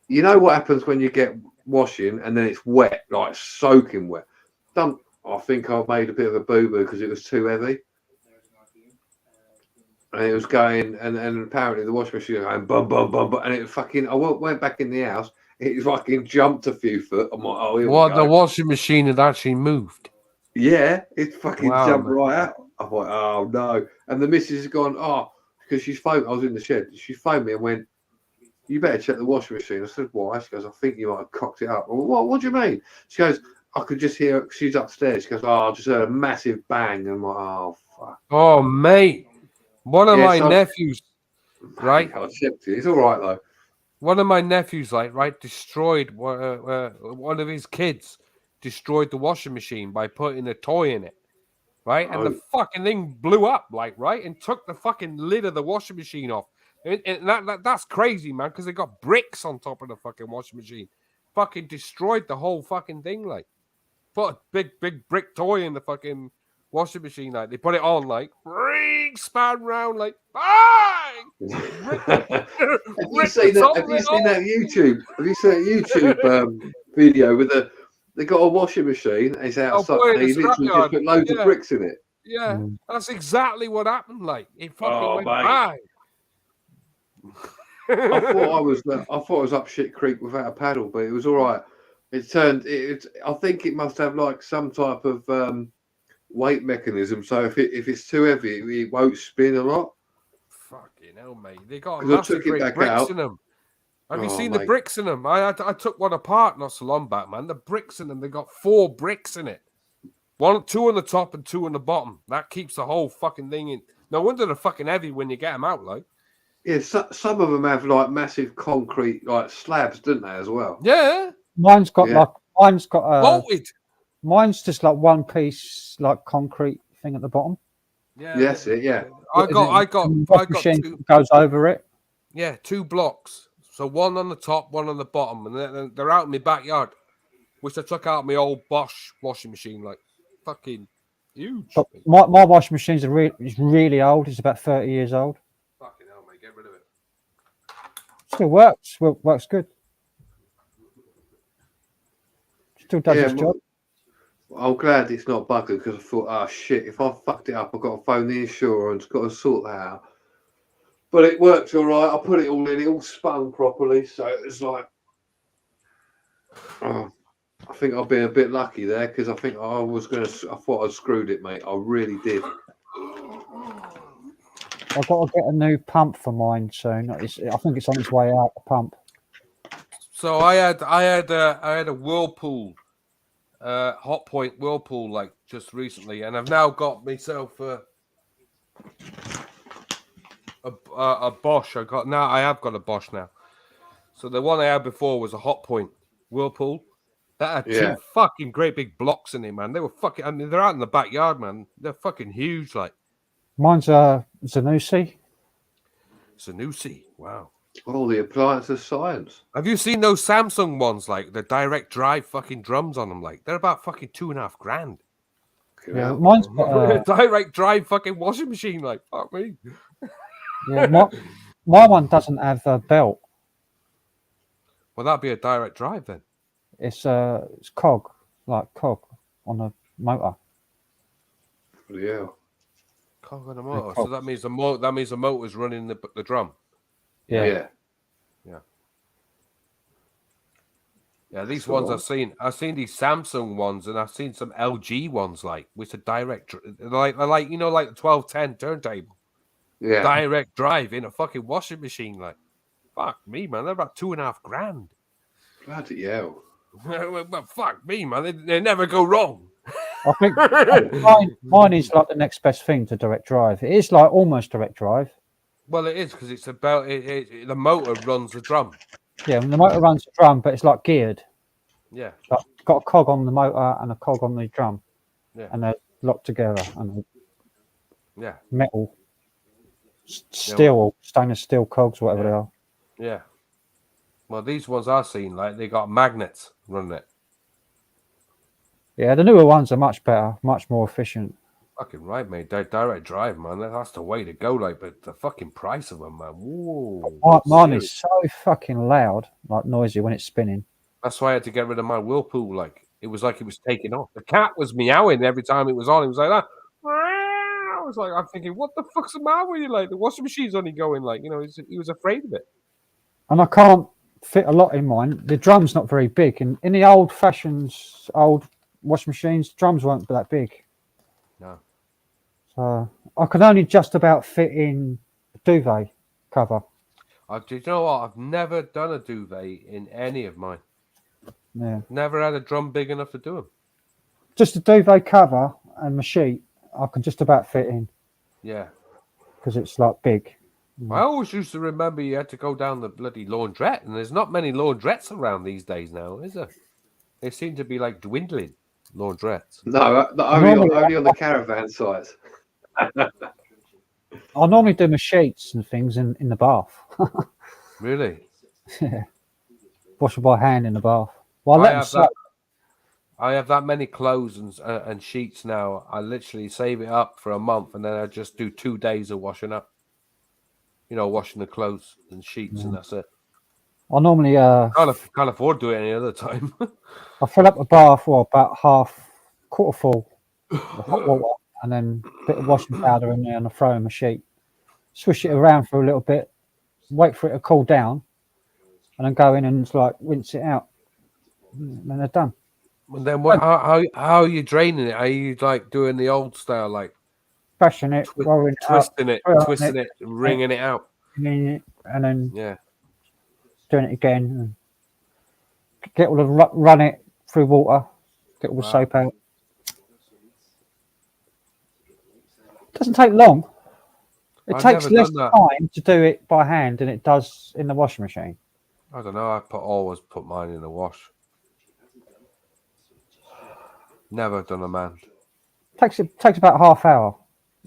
You know what happens when you get washing and then it's wet, like soaking wet? I think I made a bit of a boo-boo because it was too heavy. And it was going, and apparently the washing machine was going bum, bum, bum, bum, and it fucking, I went back in the house, it fucking jumped a few foot. I'm like, oh, here we go. The washing machine had actually moved. Yeah, it fucking jumped man. right out. I thought, oh no. And the missus has gone, because she's phoned, I was in the shed, she phoned me and went, you better check the washing machine. I said, why? She goes, I think you might have cocked it up. I went, what do you mean? She goes, I could just hear, she's upstairs. She goes, I just heard a massive bang. And I'm like, oh, fuck. Oh, mate. One of my nephews, right? It's all right, though. One of my nephews, destroyed one of his kids, destroyed the washing machine by putting a toy in it, right? And the fucking thing blew up, and took the fucking lid of the washing machine off. And that's crazy, man, because they got bricks on top of the fucking washing machine. Fucking destroyed the whole fucking thing, Put a big brick toy in the fucking washing machine, They put it on, ring, span round, bang! Have you seen that YouTube? Have you seen that YouTube video with they got a washing machine and it's outside and he literally just put loads of bricks in it? Yeah, that's exactly what happened, It fucking went bang. I thought I was up shit creek without a paddle, but it was all right. It turned. I think it must have like some type of weight mechanism. So if it's too heavy, it won't spin a lot. Fucking hell, mate. They got Because I massive took it great back bricks out. in them. Have you Oh, seen the mate. bricks in them? I took one apart not so long back, man. The bricks in them, they got 4 bricks in it. 2 on the top and 2 on the bottom. That keeps the whole fucking thing in. No wonder they're fucking heavy when you get them out, like. Yeah, some of them have like massive concrete like slabs, don't they, as well? Yeah. Mine's got Yeah. Bolted. mine's just like one piece like concrete thing at the bottom. Yeah. Yes, it. Yeah. I got Machine 2. goes over it. Yeah, 2 blocks. So 1 on the top, 1 on the bottom, and they're out in my backyard, which I took out my old Bosch washing machine, like fucking huge. But my washing machine's is really old. It's about 30 years old. Fucking hell, mate, get rid of it. Still works. Works good. Still does its job. I'm glad it's not buggered because I thought, oh shit, if I fucked it up, I've got to phone the insurance, got to sort that out. But it worked all right. I put it all in, it all spun properly. So it was like, I think I've been a bit lucky there because I think I thought I'd screwed it, mate. I really did. I've got to get a new pump for mine soon. I think it's on its way out. The pump. So I had a Whirlpool, Hot Point Whirlpool, like just recently, and I've now got myself a Bosch. I have got a Bosch now. So the one I had before was a Hot Point Whirlpool. That had 2 fucking great big blocks in it, man. They were fucking. I mean, they're out in the backyard, man. They're fucking huge, like. Mine's a Zanussi. Zanussi. Wow. All the appliances science. Have you seen those Samsung ones, like the direct drive fucking drums on them? Like they're about fucking $2,500. Yeah, mine's got direct drive fucking washing machine. Like fuck me. Yeah, my one doesn't have a belt. Well, that'd be a direct drive then. It's cog on the motor. Yeah. Cog on the motor. So that means the motor's running the drum. Yeah. Yeah, these ones I've seen these Samsung ones and I've seen some LG ones which are direct, like the 1210 turntable. Yeah. Direct drive in a fucking washing machine, like fuck me, man. They're about $2,500. Bloody hell. Well, fuck me, man. They never go wrong. I think mine is like the next best thing to direct drive. It is like almost direct drive. Well, it is because it's about the motor runs the drum. Yeah, the motor runs the drum, but it's like geared. Yeah. Like, got a cog on the motor and a cog on the drum. Yeah. And they're locked together. And yeah. Metal, steel, or stainless steel cogs, whatever they are. Yeah. Well, these ones I've seen, like they got magnets running it. Yeah, the newer ones are much better, much more efficient. Fucking right, mate. Direct drive, man. That's the way to go. Like, but the fucking price of them, man. Whoa. Mine is so fucking loud, like noisy when it's spinning. That's why I had to get rid of my Whirlpool. Like it was taking off. The cat was meowing every time it was on. It was like that. I was like, I'm thinking, what the fuck's the matter with you? Like the washing machine's only going, like, you know, he was afraid of it. And I can't fit a lot in mine. The drum's not very big. In the old washing machines, drums weren't that big. No. So I could only just about fit in a duvet cover. Do you know what? I've never done a duvet in any of mine. Yeah. Never had a drum big enough to do them. Just a duvet cover and my sheet, I can just about fit in. Yeah. Because it's like big. I always used to remember you had to go down the bloody laundrette, and there's not many laundrettes around these days now, is there? They seem to be like dwindling laundrettes. No, only on the caravan sites. I normally do my sheets and things in the bath. Really? Yeah. Wash them by hand in the bath. Well, I have that many clothes and sheets now. I literally save it up for a month, and then I just do 2 days of washing up. You know, washing the clothes and sheets, and that's it. I normally can't afford to do it any other time. I fill up the bath about quarter full of hot water, and then a bit of washing powder in there, and I throw in my sheet. Swish it around for a little bit, wait for it to cool down, and then go in and rinse it out. and they're done. And then what? How are you draining it? Are you like doing the old style, like Bashing it, rolling it up, twisting it, wringing it out? and then Yeah. doing it again. And get all the run it through water, get all the soap out. Doesn't take long. It takes less time to do it by hand than it does in the washing machine. I don't know. I always put mine in the wash. Never done a man. Takes about half hour,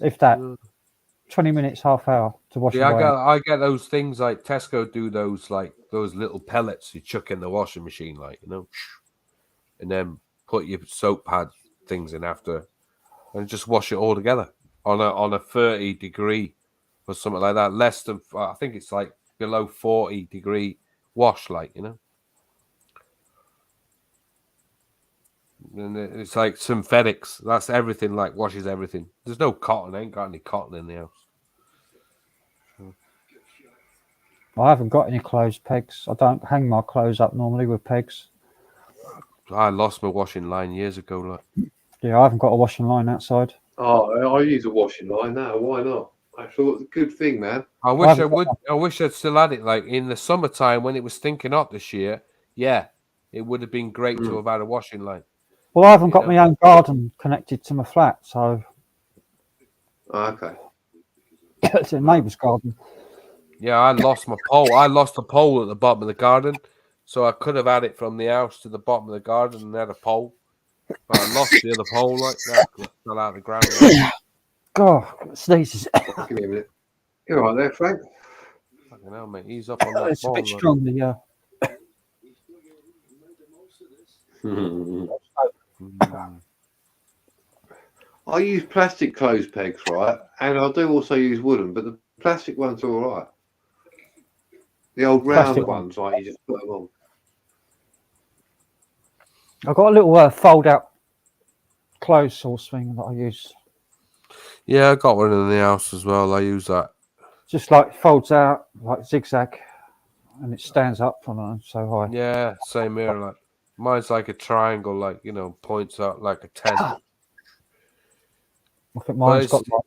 if that. 20 minutes, half hour to wash. Yeah, I get those things like Tesco do those little pellets you chuck in the washing machine, like, you know, and then put your soap pad things in after, and just wash it all together on a 30-degree or something like that. Less than, I think it's like below 40-degree wash, like, you know. And it's like synthetics. That's everything. Like washes everything. There's no cotton. I ain't got any cotton in the house. I haven't got any clothes pegs. I don't hang my clothes up normally with pegs. I lost my washing line years ago. Like, yeah, I haven't got a washing line outside. Oh, I use a washing line now. Why not? I thought it's a good thing, man. I wish I'd still had it. Like in the summertime when it was stinking hot this year. Yeah, it would have been great to have had a washing line. Well, I haven't got my own garden connected to my flat, so. Okay. It's a neighbour's garden. Yeah, I lost my pole. I lost the pole at the bottom of the garden, so I could have had it from the house to the bottom of the garden and had a pole. But I lost the other pole, like that, fell out of the ground. God, sneezes. Give me a minute. You're all right there, Frank. Fucking hell, mate. He's up on that. It's a bit stronger, yeah. I use plastic clothes pegs, right? And I do also use wooden, but the plastic ones are all right. The old round ones, like you just put them on. I've got a little fold-out clothes source thing that I use. Yeah, I got one in the house as well. I use that. Just like folds out, like zigzag, and it stands up so high. Yeah, same here. Like mine's like a triangle, like, you know, points out like a 10. I think mine's got like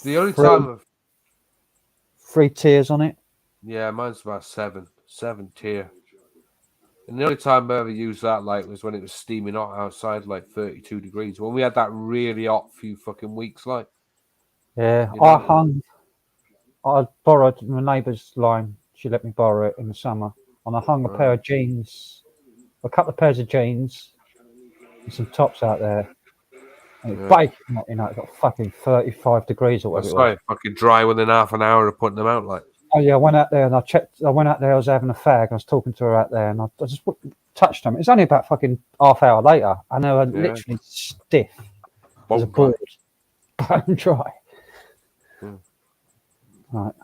the only time 3 tiers on it. Yeah, mine's about 7 tier. And the only time I ever used that, like, was when it was steaming hot outside, like 32 degrees. When we had that really hot few fucking weeks, like. Yeah, you know? I borrowed my neighbour's line. She let me borrow it in the summer, and I hung a pair of jeans, a couple of pairs of jeans, and some tops out there. And it baked, you know, it got fucking 35 degrees or whatever. That's right, fucking dry within half an hour of putting them out, like. Oh yeah, I went out there and I checked. I went out there. I was having a fag. I was talking to her out there, and I just touched them. It's only about fucking half hour later, and they were literally stiff as a board, bone dry. Right.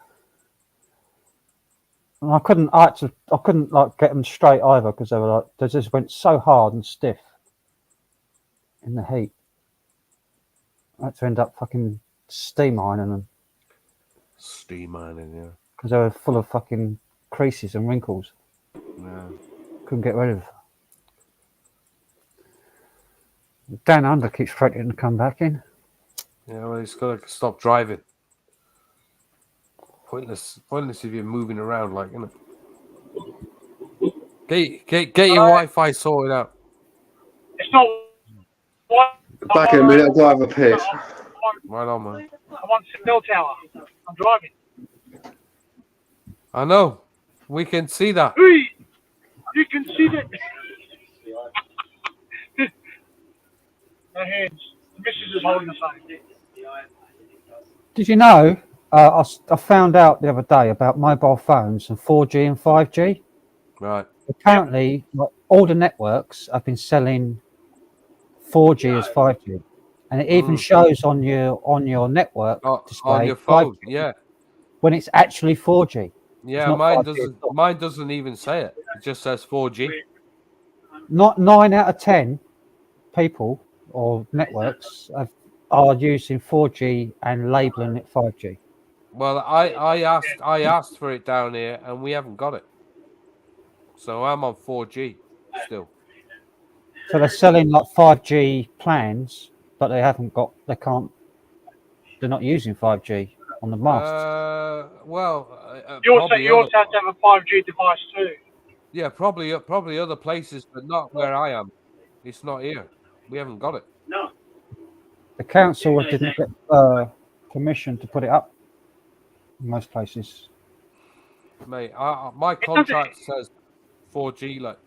And I couldn't like get them straight either because they just went so hard and stiff in the heat. I had to end up fucking steam ironing them. Steam ironing, yeah. Because they were full of fucking creases and wrinkles. Yeah. Couldn't get rid of. Down under keeps threatening to come back in. Yeah, well, he's got to stop driving. Pointless if you're moving around, like, you know. Get your Wi-Fi sorted out. It's not. Back in a minute, I've got to have a piss. Right on, man. I want some bell tower. I'm driving. I know. We can see that. Hey, you can see that. My hands. The missus is holding the phone. Did you know? I found out the other day about mobile phones and 4G and 5G. Right. Apparently, all the networks have been selling 4G as 5G, and it even shows on your network display on your phone. 5G, yeah. When it's actually 4G. Yeah, mine doesn't even say it. It just says 4G. Not 9 out of 10 people or networks are using 4G and labeling it 5G. Well, I asked for it down here, and we haven't got it. So I'm on 4G. still. So they're selling like 5G plans, but they haven't got. They can't. They're not using 5G on the masts. You also probably have to have a 5G device too. yeah, probably other places, but not where I am. It's not here. We haven't got it. No. The council didn't get permission to put it up in most places. Mate, my contract says 4G. Like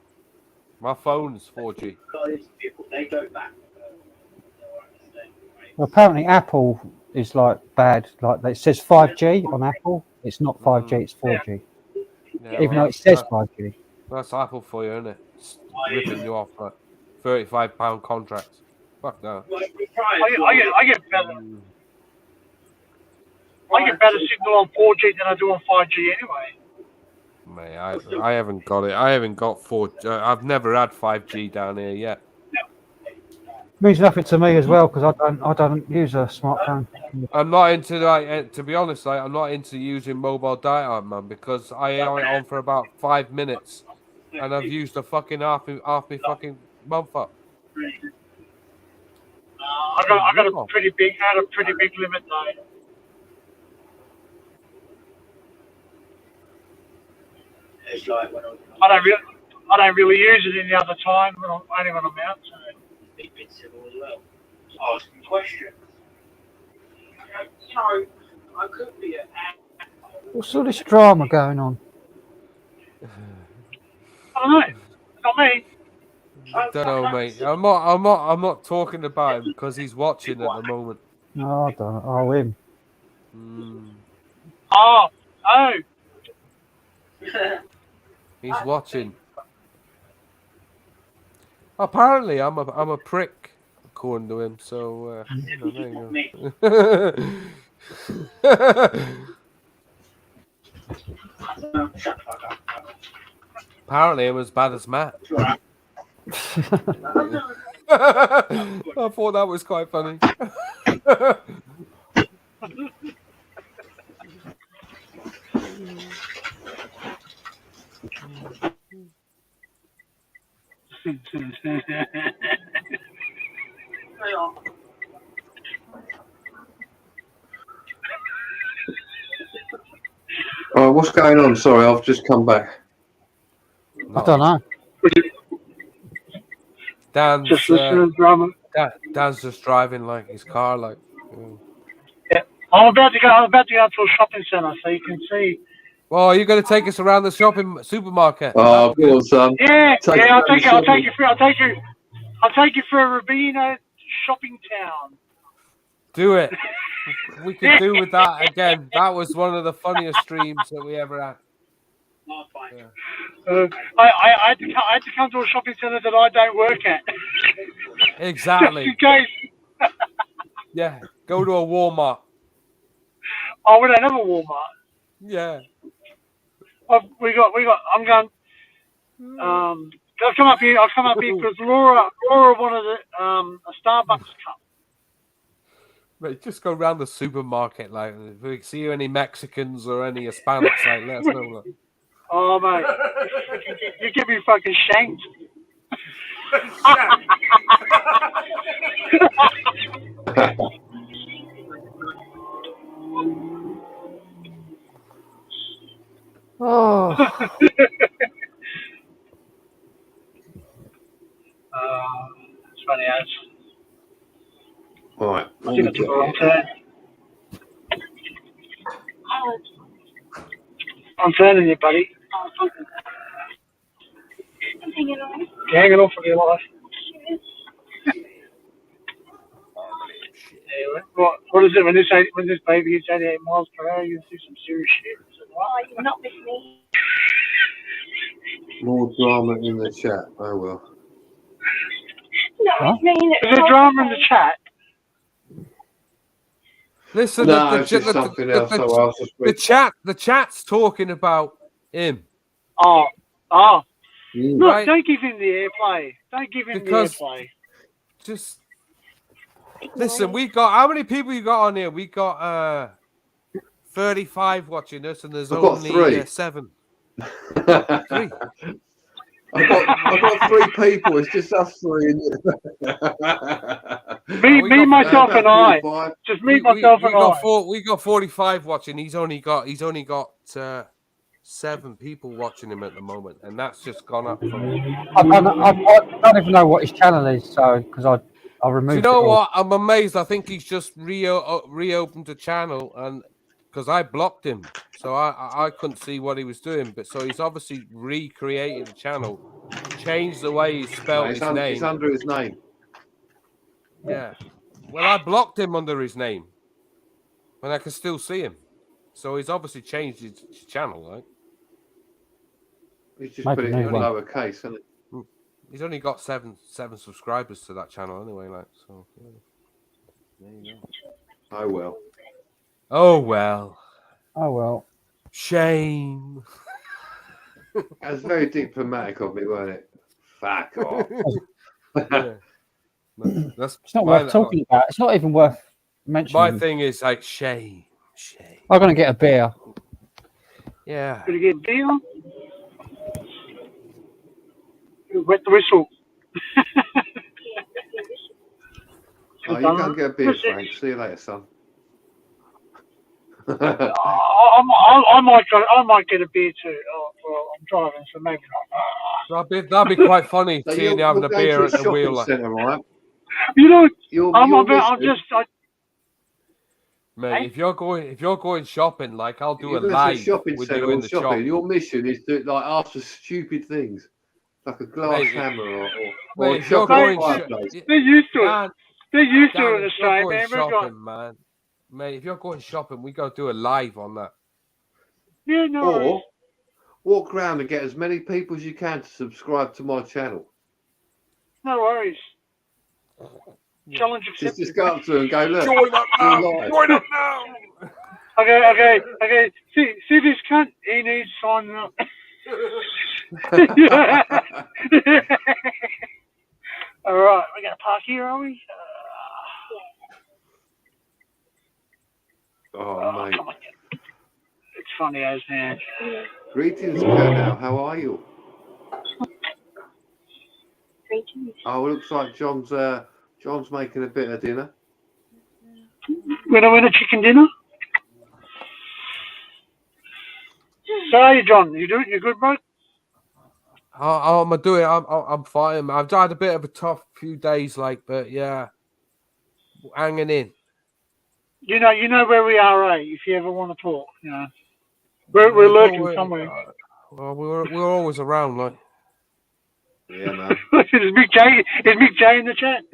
my phone's 4G. They go back. Well, apparently Apple is like bad. Like it says 5G on Apple. It's not 5G. It's 4G. Yeah, Even though it says 5G. That's Apple for you, isn't it? It's ripping you off like £35 contracts. Fuck no. I get better. I get better signal on 4G than I do on 5G anyway. Mate, I haven't got it. I haven't got 4G. I've never had 5G down here yet. Means nothing to me as well because I don't use a smartphone. I'm not into to be honest, I'm not into using mobile data, man, because I have it on for about 5 minutes, and I've used a fucking half my fucking month up. I got a pretty big limit though. It's like when I don't really use it any other time only when I'm out. So it's been civil as well. Asking questions. So I could be at. What's all this drama going on? I don't know. Not me. I don't know, mate. I'm not talking about him because he's watching at the moment. No, I don't. Oh, him. Oh. He's watching. Apparently, I'm a prick, according to him. So there you go. Apparently, I'm as bad as Matt. I thought that was quite funny. Oh, what's going on? Sorry, I've just come back. I don't know. Dan's just listening to drama. Dan's just driving like his car, like. Yeah. I'm about to go to a shopping centre so you can see. Well, you're going to take us around the supermarket. Oh, go on, son. Yeah, I'll take you for a Rubino shopping town. Do it. We could do with that again. That was one of the funniest streams that we ever had. Yeah. I had to come to a shopping centre that I don't work at. Exactly. Just in case. Yeah. Go to a Walmart. Oh, we don't have a Walmart. Yeah. We got. I'm going. I'll come up here because Laura wanted a Starbucks cup. Mate, just go around the supermarket, like if we see any Mexicans or any Hispanics, like let us know. Look. Oh mate, you get me fucking shanked. Oh. It's funny as. All right. I think it's the wrong turn. I'm turning you, buddy. I'm hanging on. You're hanging on for your life. Yeah, what is it when this baby hits 88 miles per hour? You do some serious shit. Oh, you're not with me. More drama in the chat. Oh well. No, Huh? it's me. Is there drama in the chat? Listen, No, it's just something else. So I was just the chat's talking about him. Oh. Mm. Look, Right. don't give him the airplay. Don't give him Because- the airplay. Just listen. We got how many people you got on here? We got 35 watching us, and there's We've got only 3. 7. 3. I've got 3 people. It's just us 3. Me, myself, and I. 45. Just me, myself, and I. We got 45 watching. He's only got 7 people watching him at the moment, and that's just gone up from. I don't even know what his channel is, so because I removed. Do you know what? I'm amazed. I think he's just reopened the channel, and because I blocked him, so I couldn't see what he was doing. But so he's obviously recreated the channel, changed the way he spelled his name. It's under his name. Yeah. Well, I blocked him under his name, and I can still see him. So he's obviously changed his channel, right? He's just put it in lowercase, isn't it? He's only got seven subscribers to that channel anyway, like so. Yeah. There you go. Oh well. Oh well. Oh well. Shame. That was very diplomatic of me, wasn't it? Fuck off. Yeah. That's It's not worth talking about. It's not even worth mentioning. My thing is like shame. I'm gonna get a beer. Yeah. Gonna get a beer. Wet the whistle. Oh, you can't get a beer, Frank. See you later, son. I might get a beer too. Oh, well, I'm driving, so maybe not. That'd be quite funny. So seeing you having a beer at the wheel. Centre, right? You know, I'm just. Mate, if you're going shopping, like I'll do a live live shopping with centre you in or the shopping. shop. Your mission is to like ask for stupid things, like a glass hammer or a chocolate fireplace. They're used to it. They're used to it in Australia, man. Shopping, man. Mate, if you're going shopping, we go do a live on that. Yeah, no. Or walk around and get as many people as you can to subscribe to my channel. No worries. Challenge accepted. Just go up to them and go, look. Join up now. Join up now. Okay. See this cunt? He needs signing up. All right, we're gonna park here, are we? Oh, mate. Come on. It's funny as man. Greetings, Colonel. How are you? Greetings. Oh, it looks like John's making a bit of dinner. Gonna win a chicken dinner? So how are you, John? You good, bro? How am I doing? I'm fine. I've had a bit of a tough few days, but yeah, hanging in. You know where we are, eh? If you ever want to talk, we're lurking somewhere. Well, we're always around, like. Yeah, man. Is Mick J in the chat?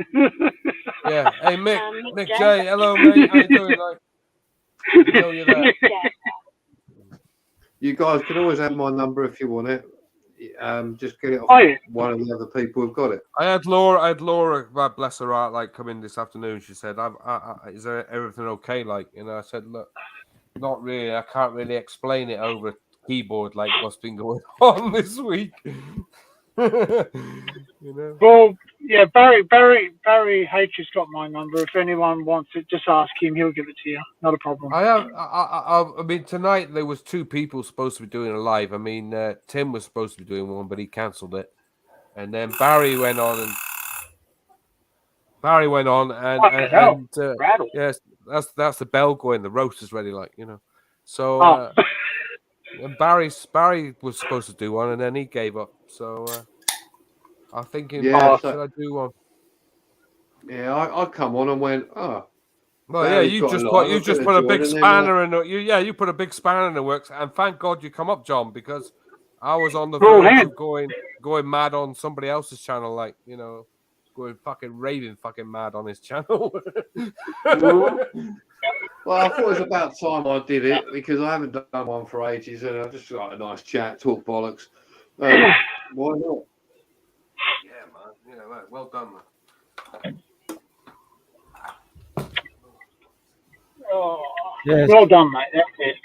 Yeah. Hey, Mick J. Hello, mate. How you doing, like? You know you're there. You guys can always have my number if you want it. Just get it off one of the other people who've got it. I had Laura, God bless her heart, come in this afternoon. She said, "Is everything okay?" I said, "Look, not really. I can't really explain it over keyboard what's been going on this week." Well, yeah, Barry H has got my number. If anyone wants it, just ask him. He'll give it to you. Not a problem. I mean, tonight there was 2 people supposed to be doing a live. I mean, Tim was supposed to be doing one, but he cancelled it. And then Barry went on, and yes, that's the bell going. The roast is ready, So. And Barry was supposed to do one, and then he gave up. So I'm thinking, should I do one? Yeah, I come on and went, oh. Well, yeah, you just put a big spanner in the you put a big spanner in the works, and thank God you come up, John, because I was on the verge of going mad on somebody else's channel, going fucking raving fucking mad on his channel. Well, I thought it was about time I did it because I haven't done one for ages, and I just like a nice chat, talk bollocks. Why not? Yeah, man. Yeah, right. Well done, man. Oh, yes. Well done, mate. That's it.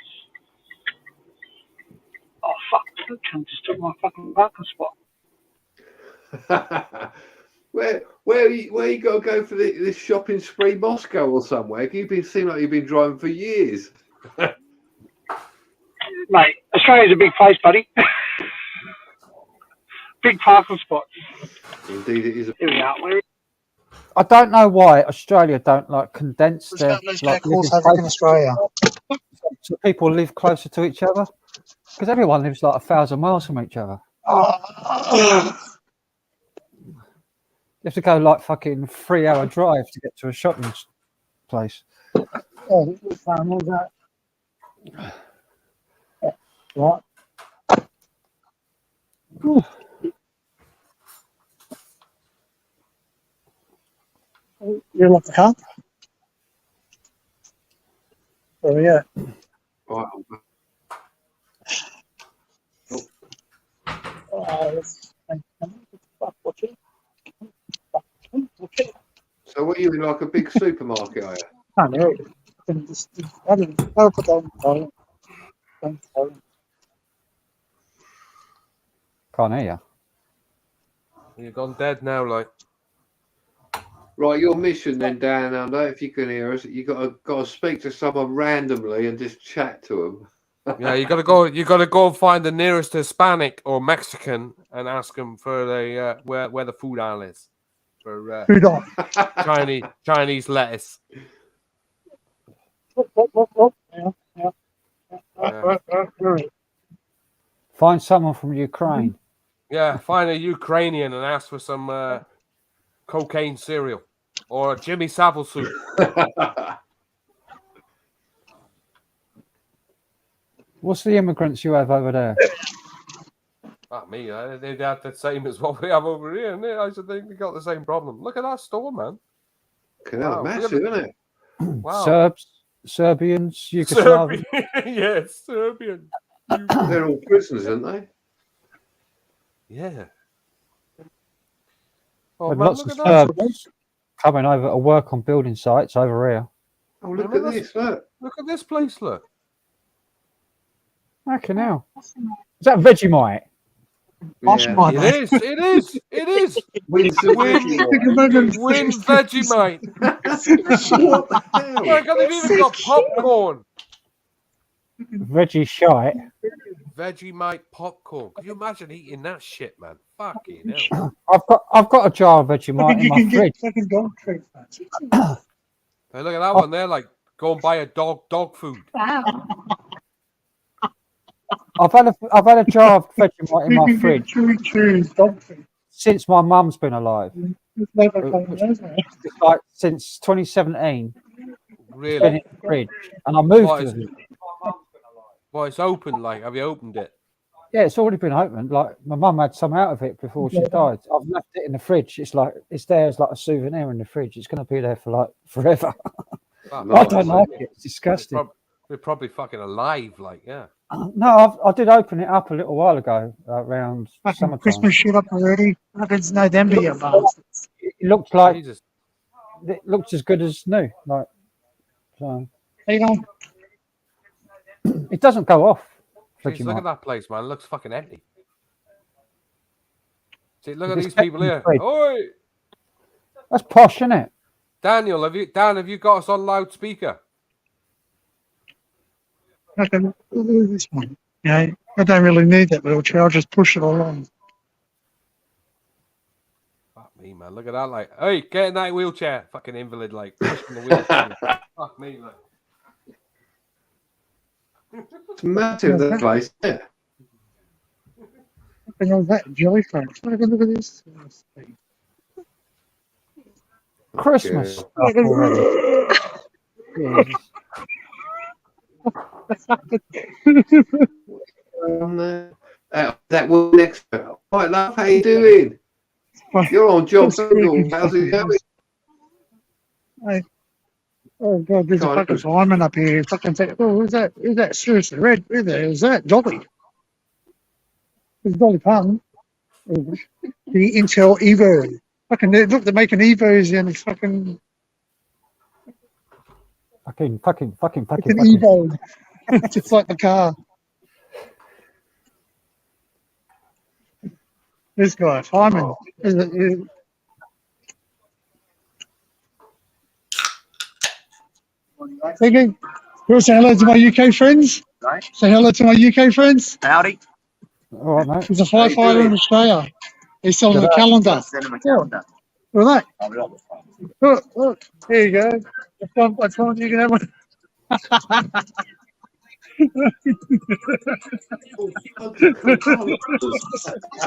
Oh fuck! I just took my fucking parking spot. Where you got to go for this shopping spree, Moscow or somewhere? You've seem like you've been driving for years. Mate, Australia's a big place, buddy. big parking spots. Indeed, it is. Here we are. I don't know why Australia don't like condense their like living in Australia. so people live closer to each other because everyone lives like 1,000 miles from each other. You have to go like fucking 3-hour drive to get to a shopping place. Oh, what that? What? You like the car? Oh yeah. Right. So, what are you in like a big supermarket? Are you? I know. I'll put that on. Can't hear you. You've gone dead now, like. Right, your mission then, down under, if you can hear us, you got to speak to someone randomly and just chat to them. Yeah, you gotta go and find the nearest Hispanic or Mexican and ask them for the where the food aisle is for Food on. Chinese lettuce. Find someone from Ukraine. Yeah, find a Ukrainian and ask for some cocaine cereal or a Jimmy Savile soup. What's the immigrants you have over there? Not me. They have the same as what we have over here, and I should think we got the same problem. Look at that store, man. Wow, massive, isn't it? Wow. Serbs, Serbians, Yugoslavians. Yes, Serbian. They're all prisoners, aren't they? Yeah. Oh, But man, lots look of at that. Serbs coming over to work on building sites over here. Oh, look at this, look. Look at this place, look. Fucking hell. Is that Vegemite? Yeah. It is. Win Vegemite. What the hell? Look, they've even got popcorn. Veggie shite. Vegemite popcorn. Can you imagine eating that shit, man? Fucking hell. I've got a jar of Vegemite in my fridge. Fucking dog treat. Hey, look at that one there. Like, go and buy a dog food. Wow. I've had a jar of Vegemite in my fridge Dog treat. since my mum's been alive. It's Like since 2017. Been Really? in the fridge, and I moved What to is it. Well, it's open. Like, have you opened it? Yeah, it's already been opened. Like my mum had some out of it before she died. I've left it in the fridge. It's there as like a souvenir in the fridge. It's going to be there for like forever. I don't like it. It's disgusting. We're probably fucking alive. Like, yeah. No, I did open it up a little while ago around summertime. Christmas shit up already. It's November, you bastards. It looked like Jesus. it looked as good as new. Like, so How you going? it doesn't go off. Jeez, look Vegemite. at that place, man. It looks fucking empty. See, look at It's these people here. empty. Oi, That's posh, isn't it? Daniel, have you got us on loudspeaker? Okay, we'll do this one. Yeah, I don't really need that wheelchair. I'll just push it along. Fuck me, man. Look at that. Like, hey, get in that wheelchair. Fucking invalid, like, pushing the wheelchair. Fuck me, like. It's massive, that place. Yeah. Nothing on that jellyfish. Look at this. Christmas stuff already. Jesus. That one next. Hi, love. How you doing? You're on job. How's it going? Hey. Oh god, there's a fucking fireman up here. Fucking say, oh, who's that? Who's that? Seriously, Red. Who the hell is that? Dolly. It's Dolly Parton. The Intel Evo. Fucking look, they're making Evos and it's fucking Evo. Just like the car. This guy, fireman. Thinking, you say hello to my UK friends? Right. Say hello to my UK friends. Howdy. All right, mate. He's a firefighter in Australia. He's selling a calendar. Yeah. Look at that. Look. There you go. That's one you can have one.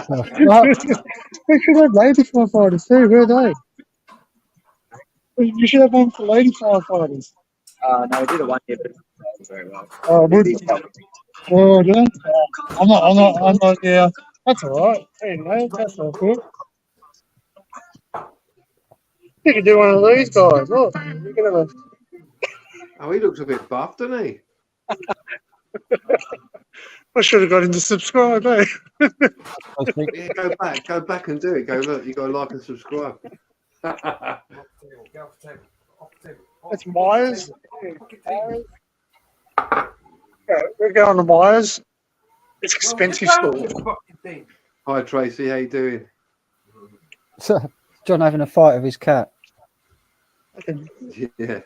Well, We should have lady firefighters too, where are they? You should have one for lady firefighters. No, we did it 1 year, but it didn't very well. Oh, would you? Oh, yeah. I'm not, yeah. That's all right. There you go. That's all good. You could do one of these guys. Look, you can have a. Oh, he looks a bit buff, doesn't he? I should have got him to subscribe, eh? Yeah, go back and do it. Go look, you got to like and subscribe. That's Myers. Yeah, we're going to Myers. It's expensive store. Hi Tracy, how you doing? John having a fight with his cat. Yeah,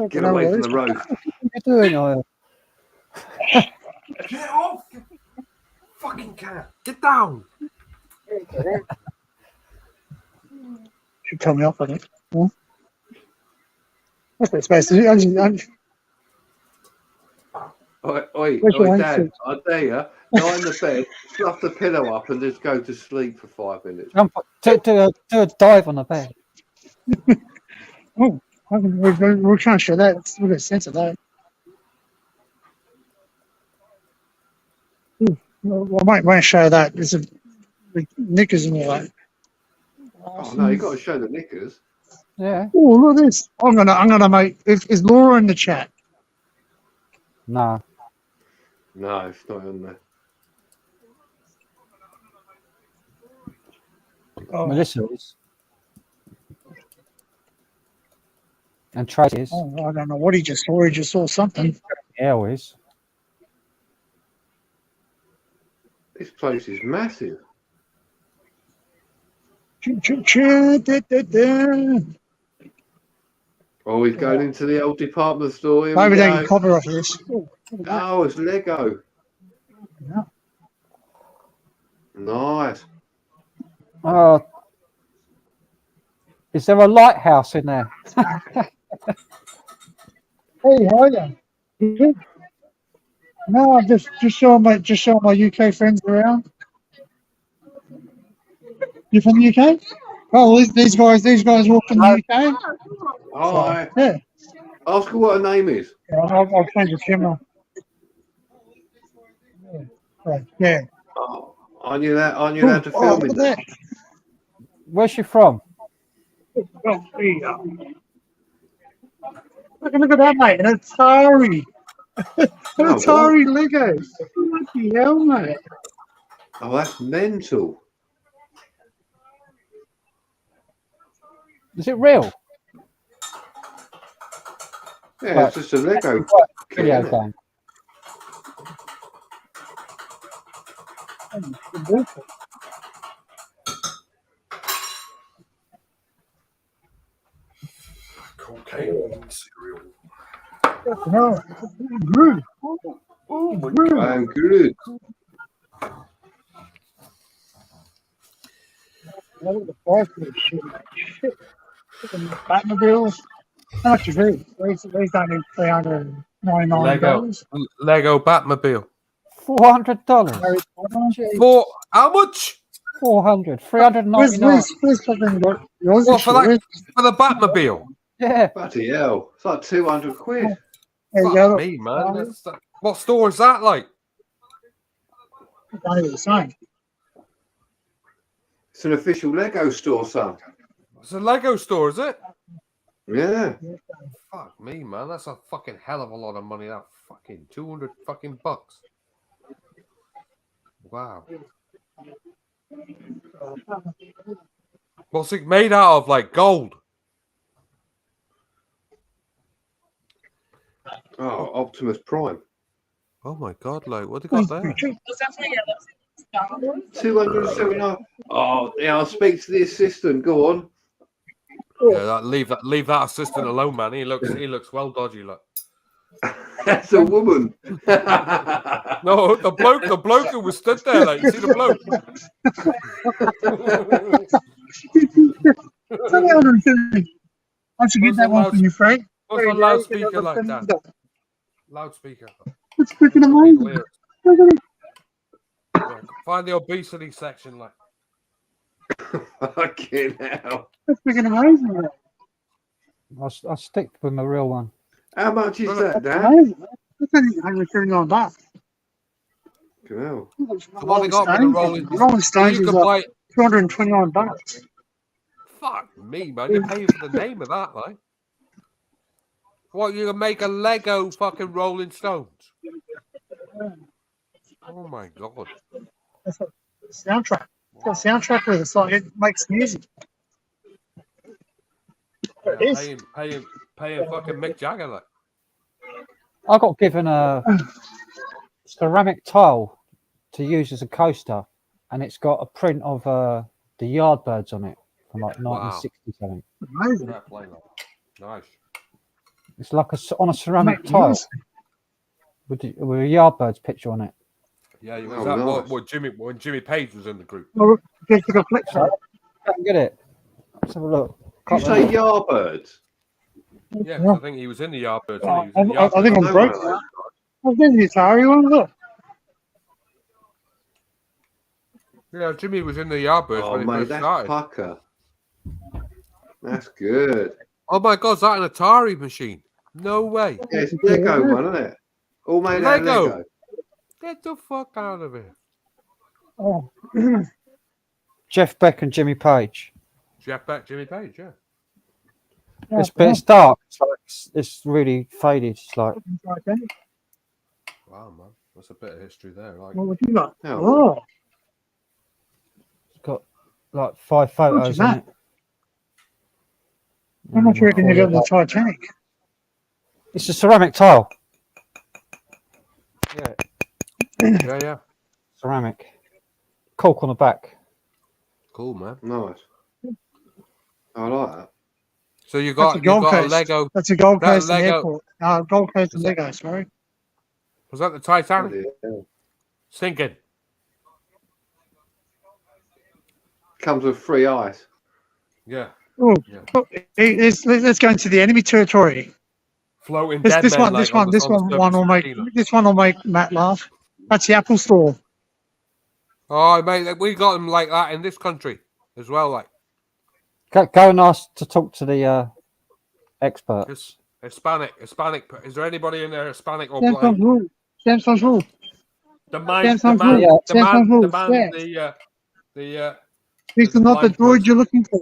get away from the road. What are you doing, Niall? Get off! You fucking cat! Get down! Should tell me off, I think. Yeah. That's what it's supposed to do. Oi, Dad, I dare you, lie in the bed, fluff the pillow up and just go to sleep for 5 minutes. Do a dive on the bed. Oh, we're trying to show that. We've got sense of that. Well, I won't show that. There's a knickers and all that. Oh no, you got to show the knickers. Yeah. Oh, look at this. I'm gonna make. Is Laura in the chat? No. No, it's not on there. Oh, Melissa is. And Tracy is. oh, I don't know what he just saw. He just saw something. Elle is. This place is massive. Oh, he's going into the old department store. Here Maybe we they go. can cover off this. Oh, it's Lego. Yeah. Nice. Oh. Is there a lighthouse in there? Hey, how are you? No, I'm just showing my UK friends around. You from the UK? Oh, these guys walk from the UK. Hi. Yeah. Ask her what her name is. Yeah, I'll change the camera. Yeah. Right. Yeah. Oh, aren't you allowed to film look in at that? that. Where's she from? Oh, there you go. Look at that, mate. An Atari. An Atari Lego. Bloody hell, mate. Oh, that's mental. Is it real? Yeah, Right. it's just a Lego kit, Video isn't it? game. Cocaine cereal. No, good. Oh my Good. I'm good. Look at the price of this shit. Shit. Look at the Batmobiles. How much is these? These don't need $399. Lego Batmobile. $400. For how much? 400. Where's 399. fucking got yours? What for that? For the Batmobile? Yeah. Bloody hell. It's like 200 quid. There you Fuck go. me, man. What store is that like? Don't do the same. It's an official Lego store, son. It's a Lego store, is it? Yeah. Fuck me, man. That's a fucking hell of a lot of money. That fucking 200 fucking bucks. Wow. What's it made out of? Like gold? Oh, Optimus Prime. Oh my god! Like what they got there? 279. Oh, yeah, I'll speak to the assistant. Go on. Yeah, leave that assistant alone, man. He looks well dodgy. Look. That's a woman. No, the bloke who was stood there, like, you see the bloke? 750. I should get What's that the one for you, Frank. What's There a you go. loudspeaker like that? Loudspeaker. It's freaking Some people amazing. hear it. Yeah, find the obesity section, like. Fucking hell. That's freaking amazing. I'll stick with my real one. How much is that, Dan? Amazing. That's only 179 bucks. Wow. So what they got with the Rolling Rolling Stones you is can like buy. 229 bucks. Fuck me, man! You're paying for the name of that, like. What, you can make a Lego fucking Rolling Stones? Oh my god! That's a soundtrack. It's got a soundtrack with it, so it makes music. Yeah, It is. paying fucking Mick Jagger, like. I got given a ceramic tile to use as a coaster, and it's got a print of the Yardbirds on it from like Wow. 1960 something. Amazing. Fair play, like. Nice. It's like on a ceramic Mate, tile yours- with a Yardbirds picture on it. Yeah, was Oh, that nice. when Jimmy Page was in the group? Well, just took a flick shot. I can get it. Let's have a look. Did you say Yardbirds? Yeah, 'cause I think he was in the Yardbirds. Oh, He was in the I think Yardbirds. I'm broke. I've been the Atari one. Look. Yeah, Jimmy was in the Yardbirds Oh, when he mate, first that's started. pucker. That's good. Oh my god, is that an Atari machine? No way. Yeah, it's Lego one, isn't it? All made out of Lego. Lego. Get the fuck out of here. Oh. Jeff Beck and Jimmy Page. Jeff Beck, Jimmy Page, yeah. It's dark. It's really faded. It's like Wow, man. That's a bit of history there. Like, What have you got? Oh. Oh, it's got like 5 photos that? on it. how much do you reckon you got in the Titanic? It's a ceramic tile. Yeah, yeah. ceramic. Cork on the back. Cool, man. Nice. I like that. So you That's got a Gold a Coast. Lego. That's a Gold That Coast and Lego- Airport. Gold Coast and Lego, sorry. Was that the Titanic? Bloody hell. Sinking. Comes with free ice. Yeah. Oh, Yeah. let's go into the enemy territory. Floating This dead this men, one, like, this one, on this the one, surface one will of make the Kilo. this one will make Matt laugh. That's the Apple Store. Oh, mate, we got them like that in this country as well. Like, Go and ask to talk to the expert. it's Hispanic. Is there anybody in there Hispanic or Samsung's blind? rule. Samsung's rule. The man, Samsung's rule. Yeah, Samsung's rule. the These are not the blind droid person. you're looking for.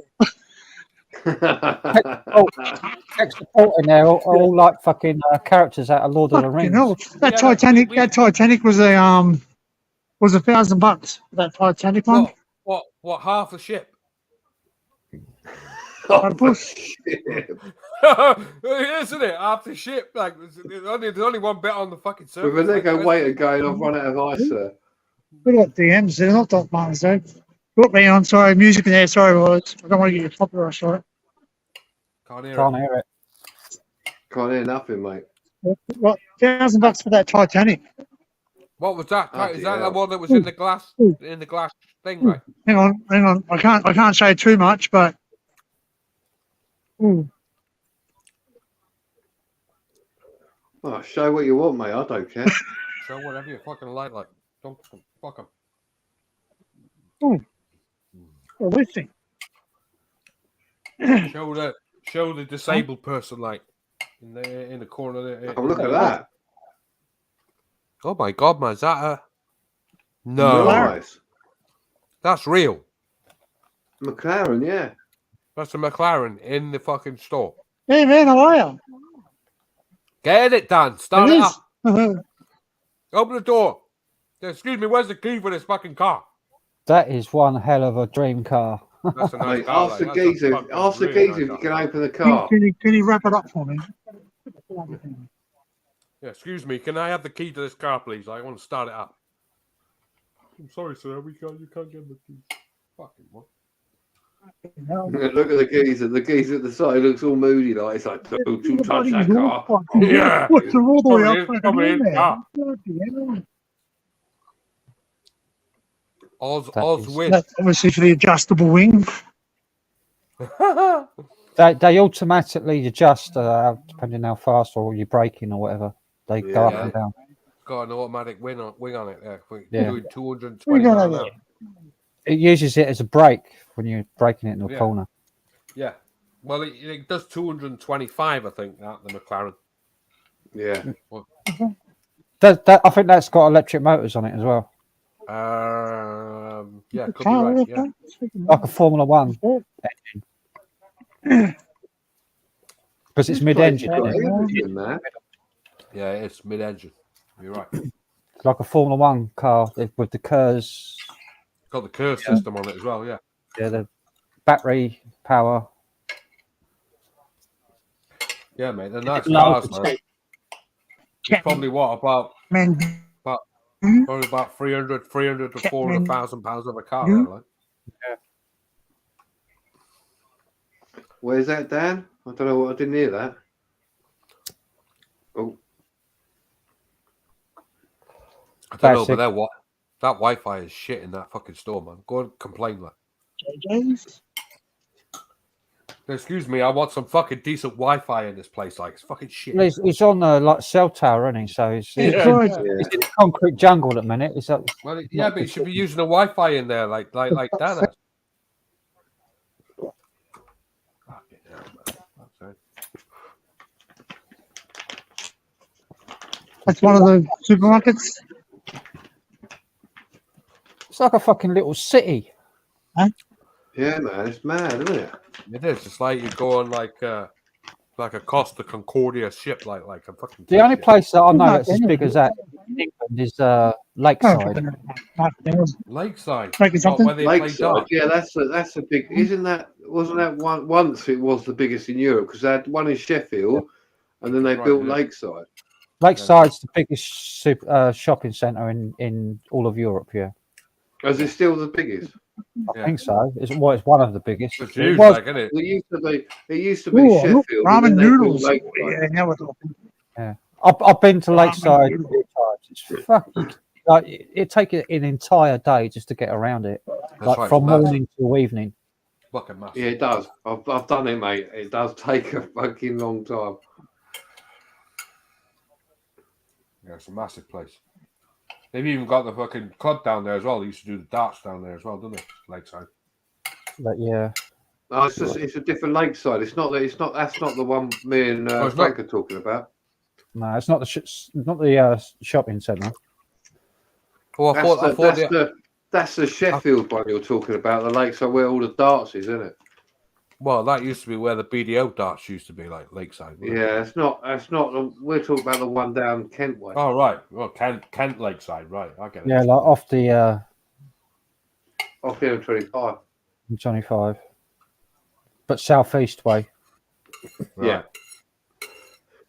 Tech support in there are all like fucking characters out of Lord of the Fucking Rings. hell. That Yeah, Titanic. we- That Titanic was $1,000. That Titanic one. What? Half the ship? Oh, Bush. shit. Isn't it? Half the ship. Like, there's only one bit on the fucking surface. With a Lego like, waiter going, I've run out of ice, sir. We got DMs. They're not Doc Martens though. Put me on. Sorry, music in there. Sorry, Rollins. I don't want to get you copyright. Sorry. Can't hear Can't it. hear it. Can't hear nothing, mate. What? $1,000 for that Titanic. What was that? Oh, Is that dear. the one that was in the glass thing, right? Hang on. I can't say too much, but. Ooh. Oh, show what you want, mate. I don't care. Show whatever you fucking like. Don't fuck 'em. Well, listen. Show the disabled person, like, in the corner there. Oh, look at that. Oh my god, man, is that a? No, Nice. that's real. McLaren, yeah. That's a McLaren in the fucking store. Hey man, how are you? Get it done. Start it It up. is. Open the door. Excuse me, where's the key for this fucking car? That is one hell of a dream car. That's a nice Mate, car. ask the like, that's a geezer fucking if really nice you car. can open the car. Can you wrap it up for me? Yeah, excuse me, can I have the key to this car, please? I want to start it up. I'm sorry, sir. You can't get the key. Fucking what? Look at the geezer. The geezer at the side looks all moody, like it's like, don't you touch that car. Yeah. What's the all the way up Probably- fucking probably in is there? that. Bloody hell. Oz win. That's obviously for the adjustable wing. They automatically adjust depending how fast or you're braking or whatever. They go up Yeah. and down. Got an automatic wing on it there. Yeah. Doing 220 We're miles gonna an hour. get- It uses it as a brake when you're braking it into a Yeah. corner. Yeah. Well, it does 225, I think, that the McLaren. Yeah. I think that's got electric motors on it as well, Yeah, could be Car, right. Yeah. like a Formula One engine. Because it's This mid-engine, place has isn't got it? everything, man. Yeah, it's mid-engine. You're right. It's like a Formula One car with the KERS, Got the curve system on it as well. Yeah. the battery power. Yeah, mate. They're nice No, cars, man. It's probably what about Man, probably about 300 to 400,000 pounds of a car. Mhm. Like. Where's that, Dan? I don't know. I didn't hear that. Oh, I don't know, Basic. but that Wi-Fi is shit in that fucking store, man. Go and complain, like. JJ's. Excuse me, I want some fucking decent Wi-Fi in this place. Like, it's fucking shit. Well, he's on the like cell tower, isn't he? So he's Yeah. Good. yeah. in the concrete jungle at the minute. Is that Well, yeah, but you should be using a Wi-Fi in there, like Dan has. Fucking hell, man. That's it. That's one of the supermarkets. it's like a fucking little city. Yeah, man. It's mad, isn't it? It is. It's like you go on like a Costa Concordia ship, like a fucking. The only ship. place that I know Not that's as anyway. big as that in England is Lakeside. Lakeside. Making What, something? where they play Lakeside. darts. Yeah, that's a big. Wasn't that one? Once it was the biggest in Europe because they had one in Sheffield, and then they Right, built yeah. Lakeside. Lakeside's the biggest shopping centre in all of Europe. Yeah, Is it still the biggest? I think so. It's one of the biggest. It's It huge, was- like, isn't it? It used to be Ooh, Sheffield. look, and ramen then they built noodles. Lakeside. Yeah, now we're talking. I've been to Ramen Lakeside a noodles. few times. It's fucking like it take an entire day just to get around it, like right, from it's massive. morning to evening. Fucking massive. Yeah, it does. I've done it, mate. It does take a fucking long time. Yeah, it's a massive place. They've even got the fucking club down there as well. They used to do the darts down there as well, don't they? Lakeside. But yeah, No, it's a different Lakeside. That's not the one me and Oh, it's Frank not? are talking about. no, it's not the shopping centre. Oh, I thought That's the Sheffield one you're talking about. The Lakeside where all the darts is, isn't it? well, that used to be where the BDO darts used to be, like Lakeside. wasn't it? Yeah, it's not. We're talking about the one down Kent way. Oh, right. Well, Kent Lakeside, right. I get it. Yeah, like off the Off the M25. 25, but southeast way. Right. Yeah.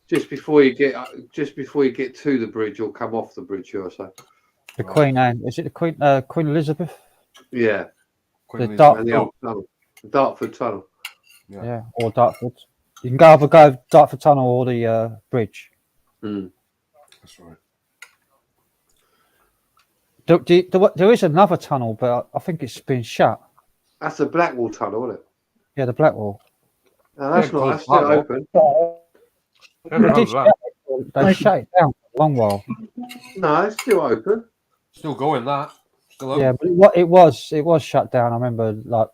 Just before you get to the bridge or come off the bridge, you'll say. The Queen Anne, is it the Queen Elizabeth? Yeah, Queen The Elizabeth. dark- and the old tunnel, the Dartford Tunnel. Yeah. Yeah, or Dartford. You can go Dartford Tunnel or the bridge. Mm. That's right. There is another tunnel, but I think it's been shut. That's the Blackwall Tunnel, isn't it? Yeah, the Blackwall. No, that's Yeah, not. close That's still Blackwall. open. Never They heard of that. shut it down for a long while. No, it's still open. Still going, that. Still open. Yeah, but it was shut down. I remember like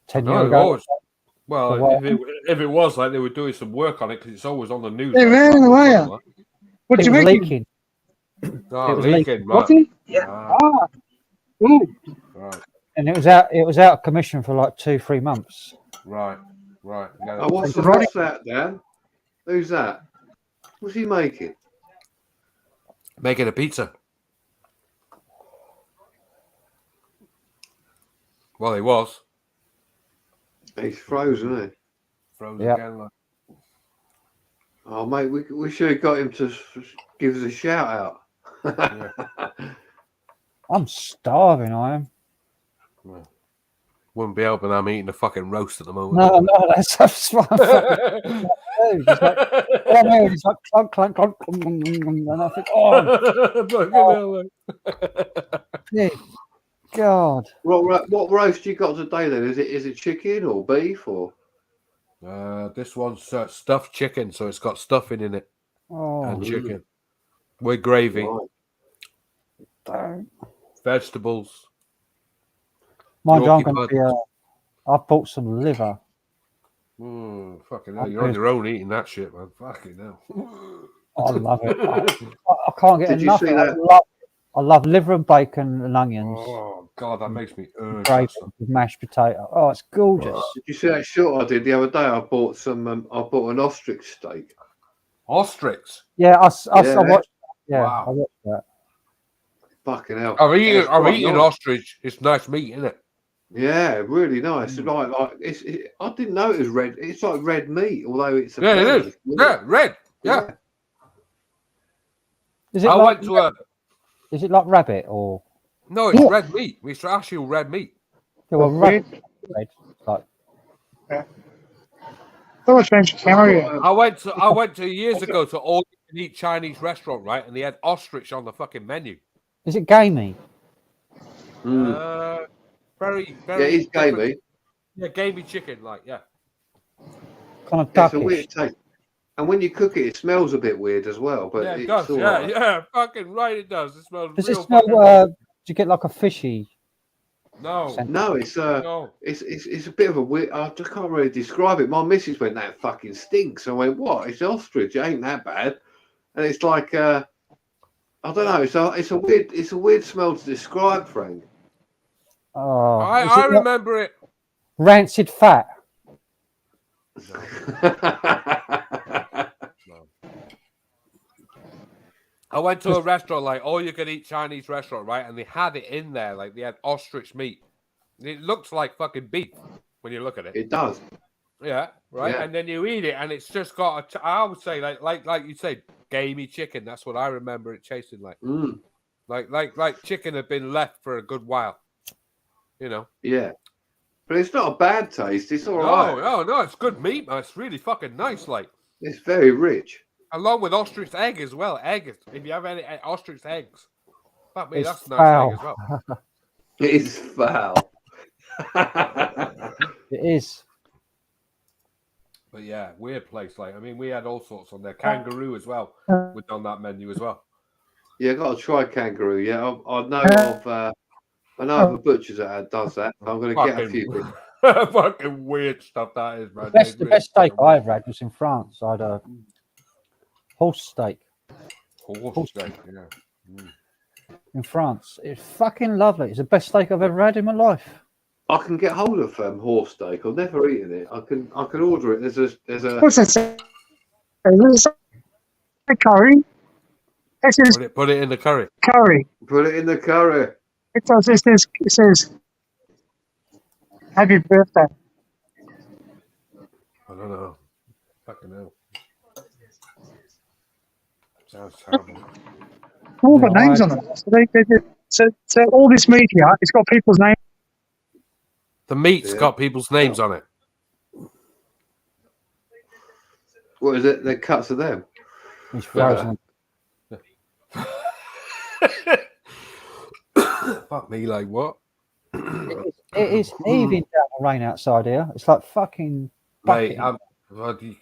10 No, years it ago. always- well, For what? if it was like they were doing some work on it, because it's always on the news. Hey, like, man, Blackwall why? Tunnel, What It you was making? leaking. Oh, It was leaking, right. Coffee? Yeah. Ah, Ooh. right, And it was out of commission for like 2-3 months. right. Yeah, Oh, what's that, Dan? Who's that? What's he making? making a pizza. Well, he was He's frozen, isn't he? frozen Yeah. again. Like. Oh, mate, we should have got him to give us a shout out. Yeah. I'm starving. I am. Yeah. Wouldn't be helping. I'm eating a fucking roast at the moment. No, that's what I'm fucking do. Just like, all I'm hearing is like clunk, clunk, clunk, and I think, oh, big God. What roast you got today then? Is it chicken or beef or? This one's stuffed chicken, so it's got stuffing in it and Oh, chicken with gravy, Right. don't. vegetables. Mind you, I'm Yorkie going to be. I bought some liver. Fucking hell, you're on your own eating that shit, man. Fucking hell. I love it. I can't get Did you enough. see of it. that? I love liver and bacon and onions. Oh God, that makes me Gravy with mashed potato. Oh, it's gorgeous. Did you see that shot I did the other day? I bought some. I bought an ostrich steak. Ostrich. Yeah, I Yeah. watched. Yeah, Wow. I watched that. Fucking hell! I've It's quite eaten nice. ostrich. It's nice meat, isn't it? Yeah, really nice. Like I didn't know it was red. It's like red meat, although it's a Yeah, it belly. is. Yeah, red. Yeah. Is it I like? went to a. Is it like rabbit or? No, it's red meat. It's actual red meat. Yeah, well, red. Like, So much French camera. I went to years ago to all you can eat Chinese restaurant, right? And they had ostrich on the fucking menu. is it gamey? Very, Yeah, very. it's different. gamey. Yeah, gamey chicken, like yeah. Kind of It's a duckish. weird taste. And when you cook it, it smells a bit weird as well. But Yeah, it it's does. all Yeah, right. yeah, fucking right. It does. It smells. Does real it smell? fucking... Do you get like a fishy? No, scent? No, it's no. it's a bit of a weird. I just can't really describe it. My missus went, "That fucking stinks." I went, "What? It's ostrich. It ain't that bad." And it's like I don't know. It's a weird smell to describe, Frank. Oh, I like remember it. rancid fat. I went to a restaurant, like all you could eat Chinese restaurant, right? And they had it in there, like they had ostrich meat. It looks like fucking beef when you look at it. It does. Yeah, right. Yeah. And then you eat it, and it's just got I would say like you said, gamey chicken. That's what I remember it tasting like. Like chicken had been left for a good while. You know. Yeah, but it's not a bad taste. It's all right. No, it's good meat, man. It's really fucking nice, like. It's very rich. Along with ostrich egg as well. Egg. If you have any ostrich eggs, fuck me, It's that's nice foul. egg as well. It is foul. It is. But yeah, weird place. Like, I mean, we had all sorts on there. Kangaroo as well was on that menu as well. Yeah, got to try kangaroo. Yeah, I know of a butcher that does that. I'm going to get a few bits. Fucking weird stuff that is, man. The best steak I ever had was in France. I had a horse steak Horse steak, yeah. in France. It's fucking lovely. It's the best steak I've ever had in my life. I can get hold of horse steak. I've never eaten it. I can order it. There's a. What's that? Is it curry? This is Put it in the curry. curry. Put it in the curry. It does. It says happy birthday. I don't know. Fucking hell. Sounds terrible. All got names on it. So all this media, it's got people's names. The meat's got people's names on it. What is it? The cuts of them. It's frozen. Fuck me, like what? It is heaving down the rain outside here. It's like fucking. Mate, bucketing.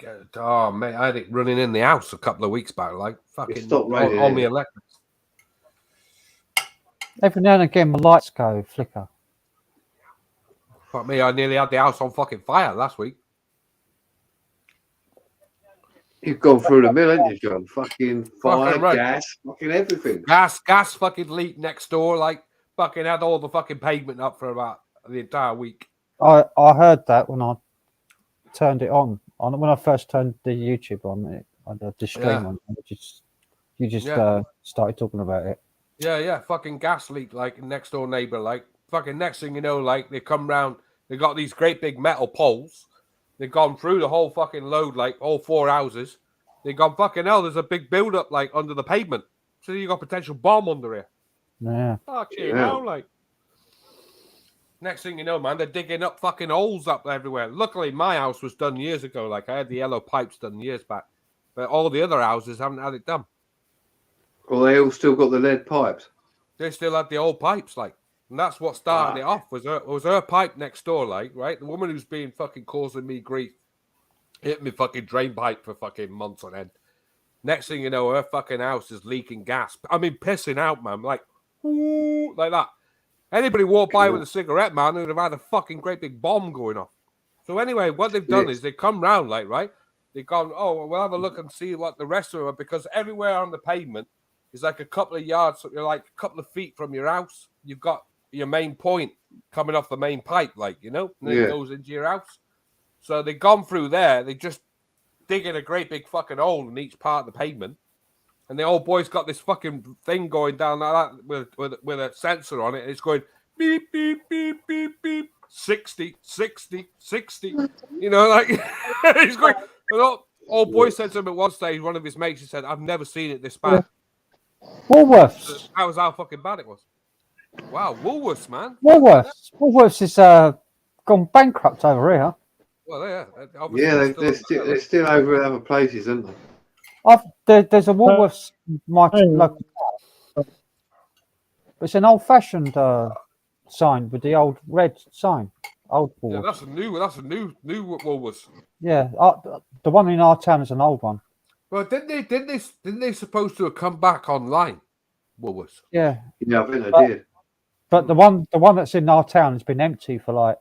mate, I had it running in the house a couple of weeks back, like fucking stopped raining, on the yeah. electrics. Every now and again, my lights go flicker. Fuck me, I nearly had the house on fucking fire last week. You've gone through the mill, haven't you, John? Fucking fire, Fucking right. gas, fucking everything. Gas fucking leak next door, like fucking had all the fucking pavement up for about the entire week. I heard that when I turned it on. When I first turned the YouTube on, the stream Yeah. on, you just Yeah. started talking about it. Yeah, fucking gas leak, like next door neighbor, like fucking next thing you know, like they come round, they got these great big metal poles. They've gone through the whole fucking load, like all 4 houses. They've gone fucking hell. There's a big build up like under the pavement, so you got potential bomb under here. Yeah. Fuck you, Yeah. know, like Next thing you know, man, they're digging up fucking holes up everywhere. Luckily, my house was done years ago. Like, I had the yellow pipes done years back. But all the other houses haven't had it done. Well, they all still got the lead pipes. They still had the old pipes, like. And that's what started it off, was her pipe next door, like, right? The woman who's been fucking causing me grief hit me fucking drain pipe for fucking months on end. Next thing you know, her fucking house is leaking gas. I mean, pissing out, man. Like, ooh, like that. Anybody walk by with a cigarette, man, would have had a fucking great big bomb going off. So anyway, what they've done is they come round, like, right? They've gone, oh, we'll have a look and see what the rest of them are, because everywhere on the pavement is like a couple of yards, so you're like a couple of feet from your house. You've got your main point coming off the main pipe, like, you know, and then it goes into your house. So they've gone through there. They just digging a great big fucking hole in each part of the pavement. And the old boy's got this fucking thing going down like that with a sensor on it. And it's going beep, beep, beep, beep, beep, 60, 60, 60. You know, like, he's going. Old boy said to him at one stage, one of his mates, he said, I've never seen it this bad. Woolworths. That was how fucking bad it was. Wow, Woolworths, man. Woolworths is gone bankrupt over here. Well, yeah. They're still over at other places, aren't they? There's a Woolworths in my local town. It's an old-fashioned sign with the old red sign. Old Woolworths. Yeah, that's a new Woolworths. Yeah, the one in our town is an old one. Well, didn't they supposed to have come back online? Woolworths. Yeah. Yeah, I think they did. But the one that's in our town has been empty for like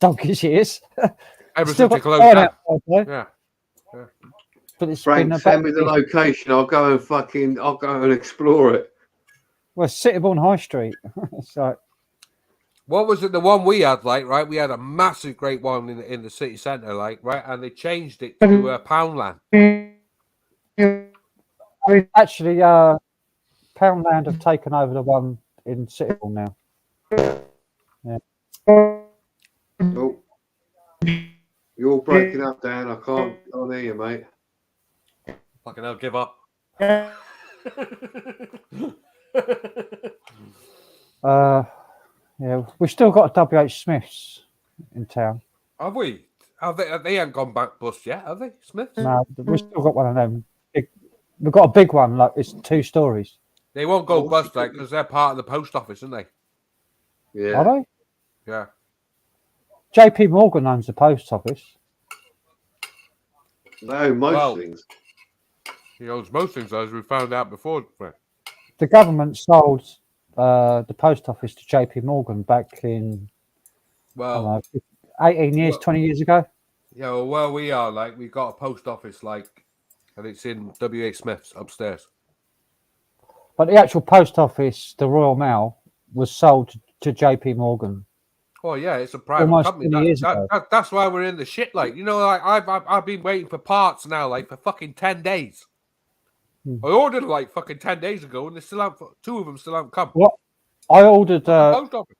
donkey's years. Ever since they closed down. Yeah. But it's Frank, been send me the location. I'll go and explore it. Well, Sitterbourne High Street. It's like, what was it? The one we had, like, right? We had a massive, great one in the city centre, like, right? And they changed it to Poundland. Actually, Poundland have taken over the one in Sitterbourne now. Yeah. Oh, you're all breaking up, Dan. I can't hear you, mate. Fucking hell, give up. Yeah, we've still got a WH Smith's in town. Have we? They haven't gone back bust yet, have they, Smiths? No, we've still got one of them. We've got a big one, like it's 2 stories. They won't go bust, like, because they're part of the post office, aren't they? Yeah. Are they? Yeah. JP Morgan owns the post office. No, most things. He owns most things, as we found out before. The government sold the post office to JP Morgan back in 18 years, 20 years ago. Yeah, well, where we are, like, we've got a post office, like, and it's in W.H. Smith's upstairs. But the actual post office, the Royal Mail, was sold to JP Morgan. Oh yeah, it's a private almost company. 20 years ago. That's why we're in the shit. Like, you know, like I've been waiting for parts now, like, for fucking 10 days. I ordered like fucking 10 days ago, and they still haven't. 2 of them still haven't come. What? I ordered. Post office.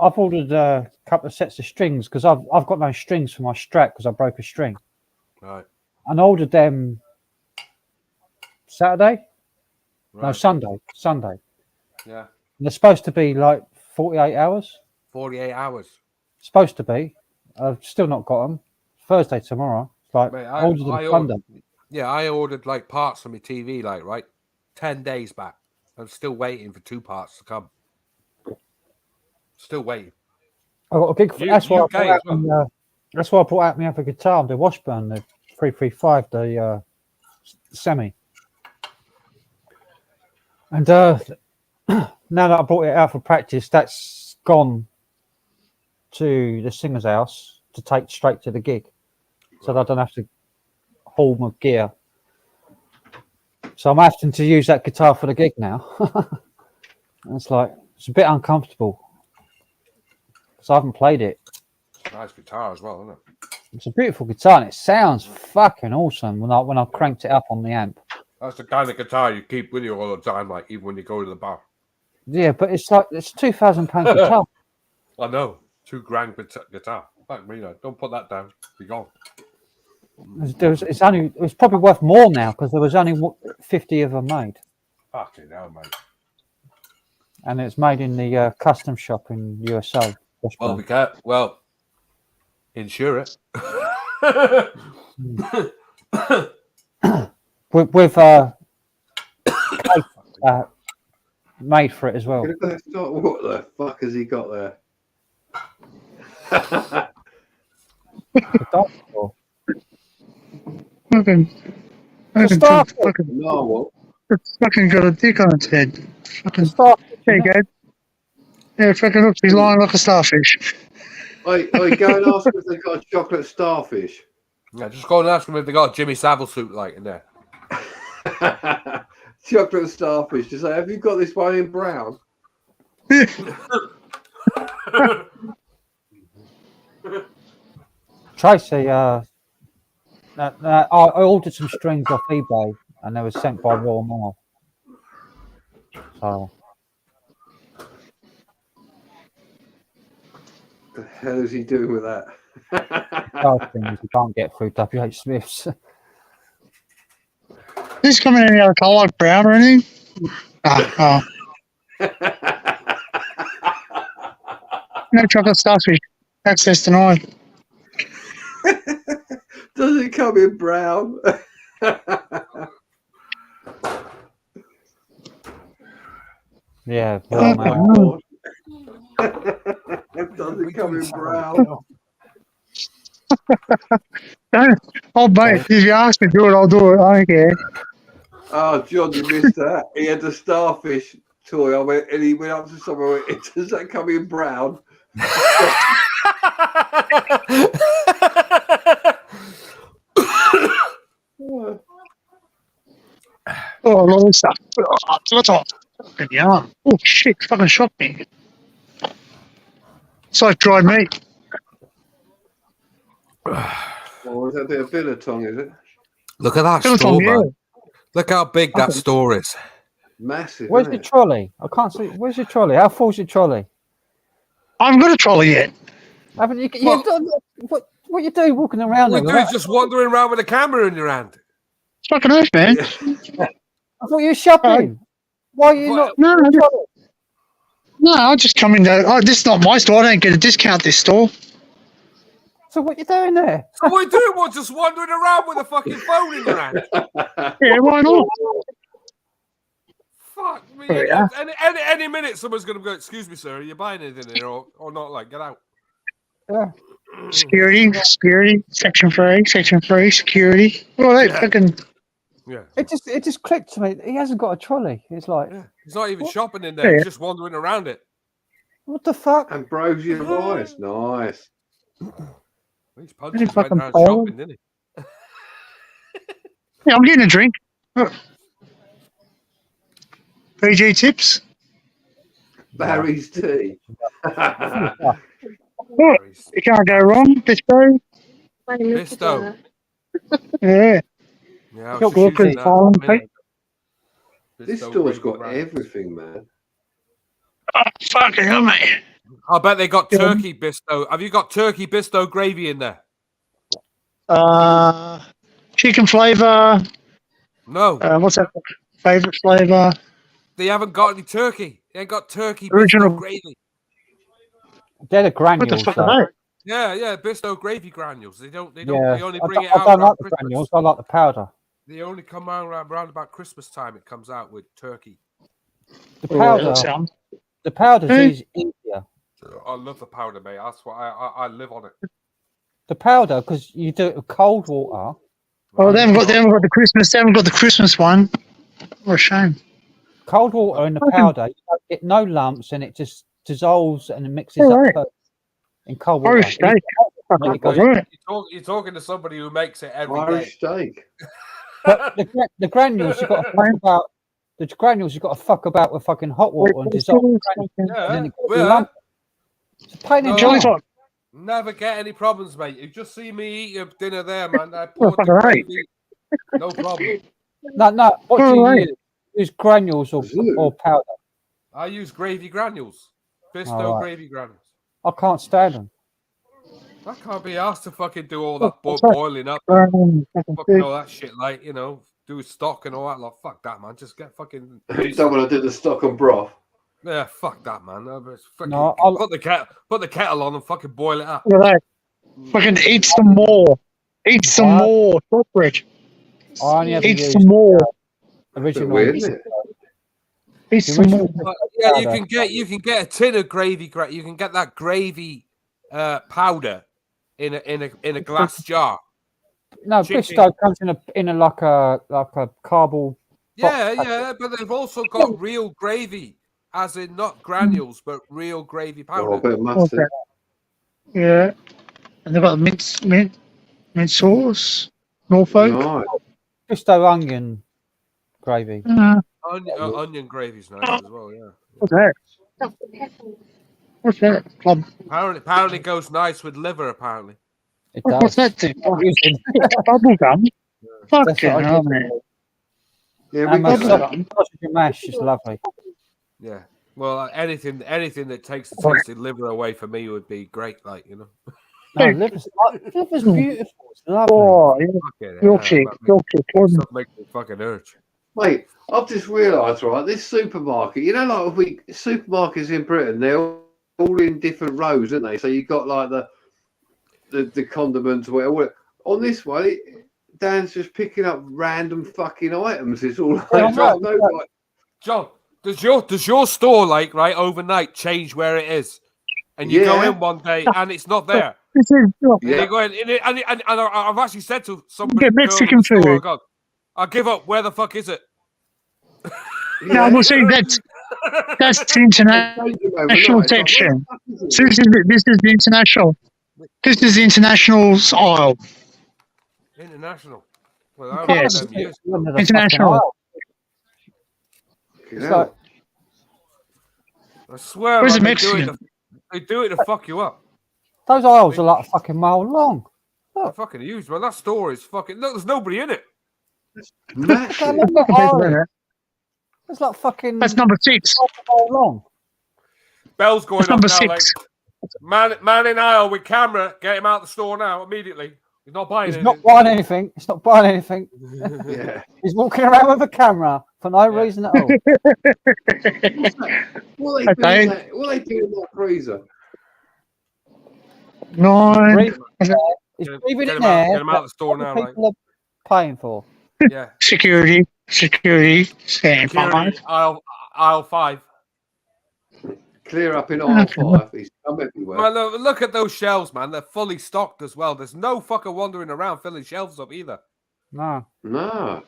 I've ordered a couple of sets of strings because I've got no strings for my Strat because I broke a string. Right. And I ordered them Saturday. Right. No, Sunday. Yeah. And they're supposed to be like 48 hours. 48 hours. Supposed to be. I've still not got them. Thursday tomorrow. It's like Mate, I ordered them Sunday. I ordered like parts for my TV, like, right, 10 days back. I'm still waiting for 2 parts to come. Still waiting. I got a big. That's why I brought out my other guitar, the Washburn, the 335, the semi. And now that I brought it out for practice, that's gone to the singer's house to take straight to the gig, so that I don't have to haul my gear. So I'm having to use that guitar for the gig now. It's a bit uncomfortable because I haven't played it. Nice guitar as well, isn't it? It's a beautiful guitar and it sounds fucking awesome when I cranked it up on the amp. That's the kind of guitar you keep with you all the time, like, even when you go to the bar. Yeah, but it's £2,000 guitar. I know, $2,000 guitar. Fuck me, no. Don't put that down. Be gone. It's probably worth more now because there was only 50 of them made. Fucking hell, mate. and it's made in the custom shop in USA. Well, insure it. with cake, made for it as well. What the fuck has he got there? The dinosaur. Fucking Narwhal. it's fucking got a dick on its head. The Fucking starfish, there you isn't it? go. Yeah, fucking looks he's lying like a starfish. I go and ask if they've got a chocolate starfish. Yeah, just go and ask them if they got a Jimmy Savile suit like in there. Chocolate starfish. Just say, have you got this one in brown? Tracy, I ordered some strings off eBay, and they were sent by Royal Mail. So The hell is he doing with that? things you can't get through WH Smith's. This coming any other colour, like brown or anything? No chocolate starfish. Access denied. Does it come in brown? Yeah, Royal Mail. Oh, does it come in brown? Oh, mate, if you ask me to do it, I'll do it. I don't care. Oh, John, you missed that. He had the starfish toy. And he went up to someone and went, does that come in brown? Oh, Lord, stuff. What's off? Fucking yarn. Oh, shit, fucking shocked me. It's like dried meat. Or is that a bit of billiton, is it? Look at that Billiton, store, yeah. man. Look how big that store is. Massive. Where's isn't your it? trolley? I can't see. Where's your trolley? How full's your trolley? I haven't got a trolley yet. Haven't you? What? What you do walking around What there? you do is just wandering around with a camera in your hand. It's fucking earth, man. I thought you were shopping. Why are you not? No, I just come in there. Oh, this is not my store. I don't get a discount this store. So what you doing there? So what are you doing? What, just wandering around with a fucking phone in your hand? Yeah, why not? Fuck me. Oh, yeah. Any minute someone's going to go, excuse me, sir, are you buying anything here or not? Like, get out. Yeah. Security, section 3, security. Well, they fucking. Yeah. It just clicked to me. He hasn't got a trolley. It's like, Yeah. He's not even What? shopping in there. Yeah. He's just wandering around it. what the fuck? Ambrosia Rice. Nice. These punches went fucking around phone. shopping, didn't he? Yeah, I'm getting a drink. PG tips. Barry's tea. Oh, you can't go wrong. Bisto. Bisto. Yeah. Yeah, I was Got just using Walker's that Farm, a minute. This Bisto store's gravy got brand. everything, man. Oh, fucking hell, mate. I bet they got Yeah. turkey bisto. Have you got turkey bisto gravy in there? Chicken flavour. No. What's that? Favourite flavour? They haven't got any turkey. They ain't got turkey Original- bisto gravy. They're the What the granules. fuck though. are they? Yeah, bisto gravy granules. They don't. Yeah, They only I bring don't, it out I don't around like the Christmas. granules. I like the powder. They only come out around about Christmas time. It comes out with turkey. The Oh, powder. that sounds- The powder's Hey. easier. I love the powder, mate. That's why I live on it. The powder, because you do it with cold water. Oh, they haven't got the Christmas. They haven't got the Christmas one. What a shame. Cold water in the Okay. powder, you don't get no lumps, and it just dissolves and it mixes All up right. perfect in cold water. Irish steak. Fucking All good. right. You're talking to somebody who makes it every day. Irish steak. But the granules, you've got to fuck about. The granules, you've got to fuck about with fucking hot water and dissolve. the granules, and Yeah, then it gets well, lump. It's a pain in No. the Jolly ass. Tot. never get any problems, mate. You just see me eat your dinner there, man. I Oh, pour the fucking right. gravy. No problem. No. What do All you right. use? Use granules or powder? I use gravy granules. Bisto All right. gravy granules. I can't stand them. I can't be asked to fucking do all that That's right. boiling up, Fucking fucking pig. all that shit, like, do stock and all that. Like, fuck that, man. Just get fucking. You don't want to do the stock and broth. Yeah, fuck that, man. Fucking No, put the kettle on and fucking boil it up. Look at that. Fucking eat some more. Eat some more shortbread. I only ever Eat use some more. original. Weird, isn't it? Eat The some more. original Yeah, you powder. can get a tin of gravy. You can get that gravy powder in a glass jar. No, chicken. Bristow comes in a like a cardboard. Yeah, but they've also got real gravy, as in not granules, but real gravy Oh, a powder. bit of What's mustard. that? Yeah. And they've got mint sauce. Norfolk. Right. Bristow onion gravy. Onion gravy's nice as well. Yeah. What's that? What's that? Club. Apparently goes nice with liver. Apparently. It What's does. that thing? Using- Bubble gum. That's Fucking what I hell, use. man. Yeah, we And my got that. sausage and mash is lovely. Yeah. Well, anything that takes the tasty liver away for me would be great. Like No, liver's beautiful. It's lovely. Oh, yeah. fucking Yorkshire. Pudding. stuff makes me fucking urge. Mate, I've just realised, right, this supermarket, you know, like supermarkets in Britain, they're all in different rows, aren't they? So you've got like the condiments, whatever. On this one, Dan's just picking up random fucking items. It's all like, John, does your store right overnight change where it is, and you go in one day and it's not there? This is And you go in, and I've actually said to somebody, Get Mexican food. I'll give up. Where the fuck is it? No, we'll see that's the international section. So this is the international. This is the international aisle. International. Well, I Yes. remember them years. International. It's like, I swear, Where's man, the Mexican? they do it to fuck you up. those aisles are like a fucking mile long. They're fucking huge, man. That store is fucking. Look, there's nobody in it. Massive. Look at that aisle. It's like fucking That's number 6. half a mile long. Bell's going That's up number now. 6. Like, man in aisle with camera. Get him out the store now immediately. He's not buying He's anything. not buying anything. He's not buying anything. Yeah. He's walking around with a camera for no reason at all. What are they doing in that freezer? 9. He's Get leaving him it out, there. get him out the store now, like. People are paying for. Yeah. Security. Stand Security, by. aisle 5. Clear up in aisle 5. He's come everywhere. Man, look at those shelves, man. They're fully stocked as well. There's no fucker wandering around filling shelves up either. No. No.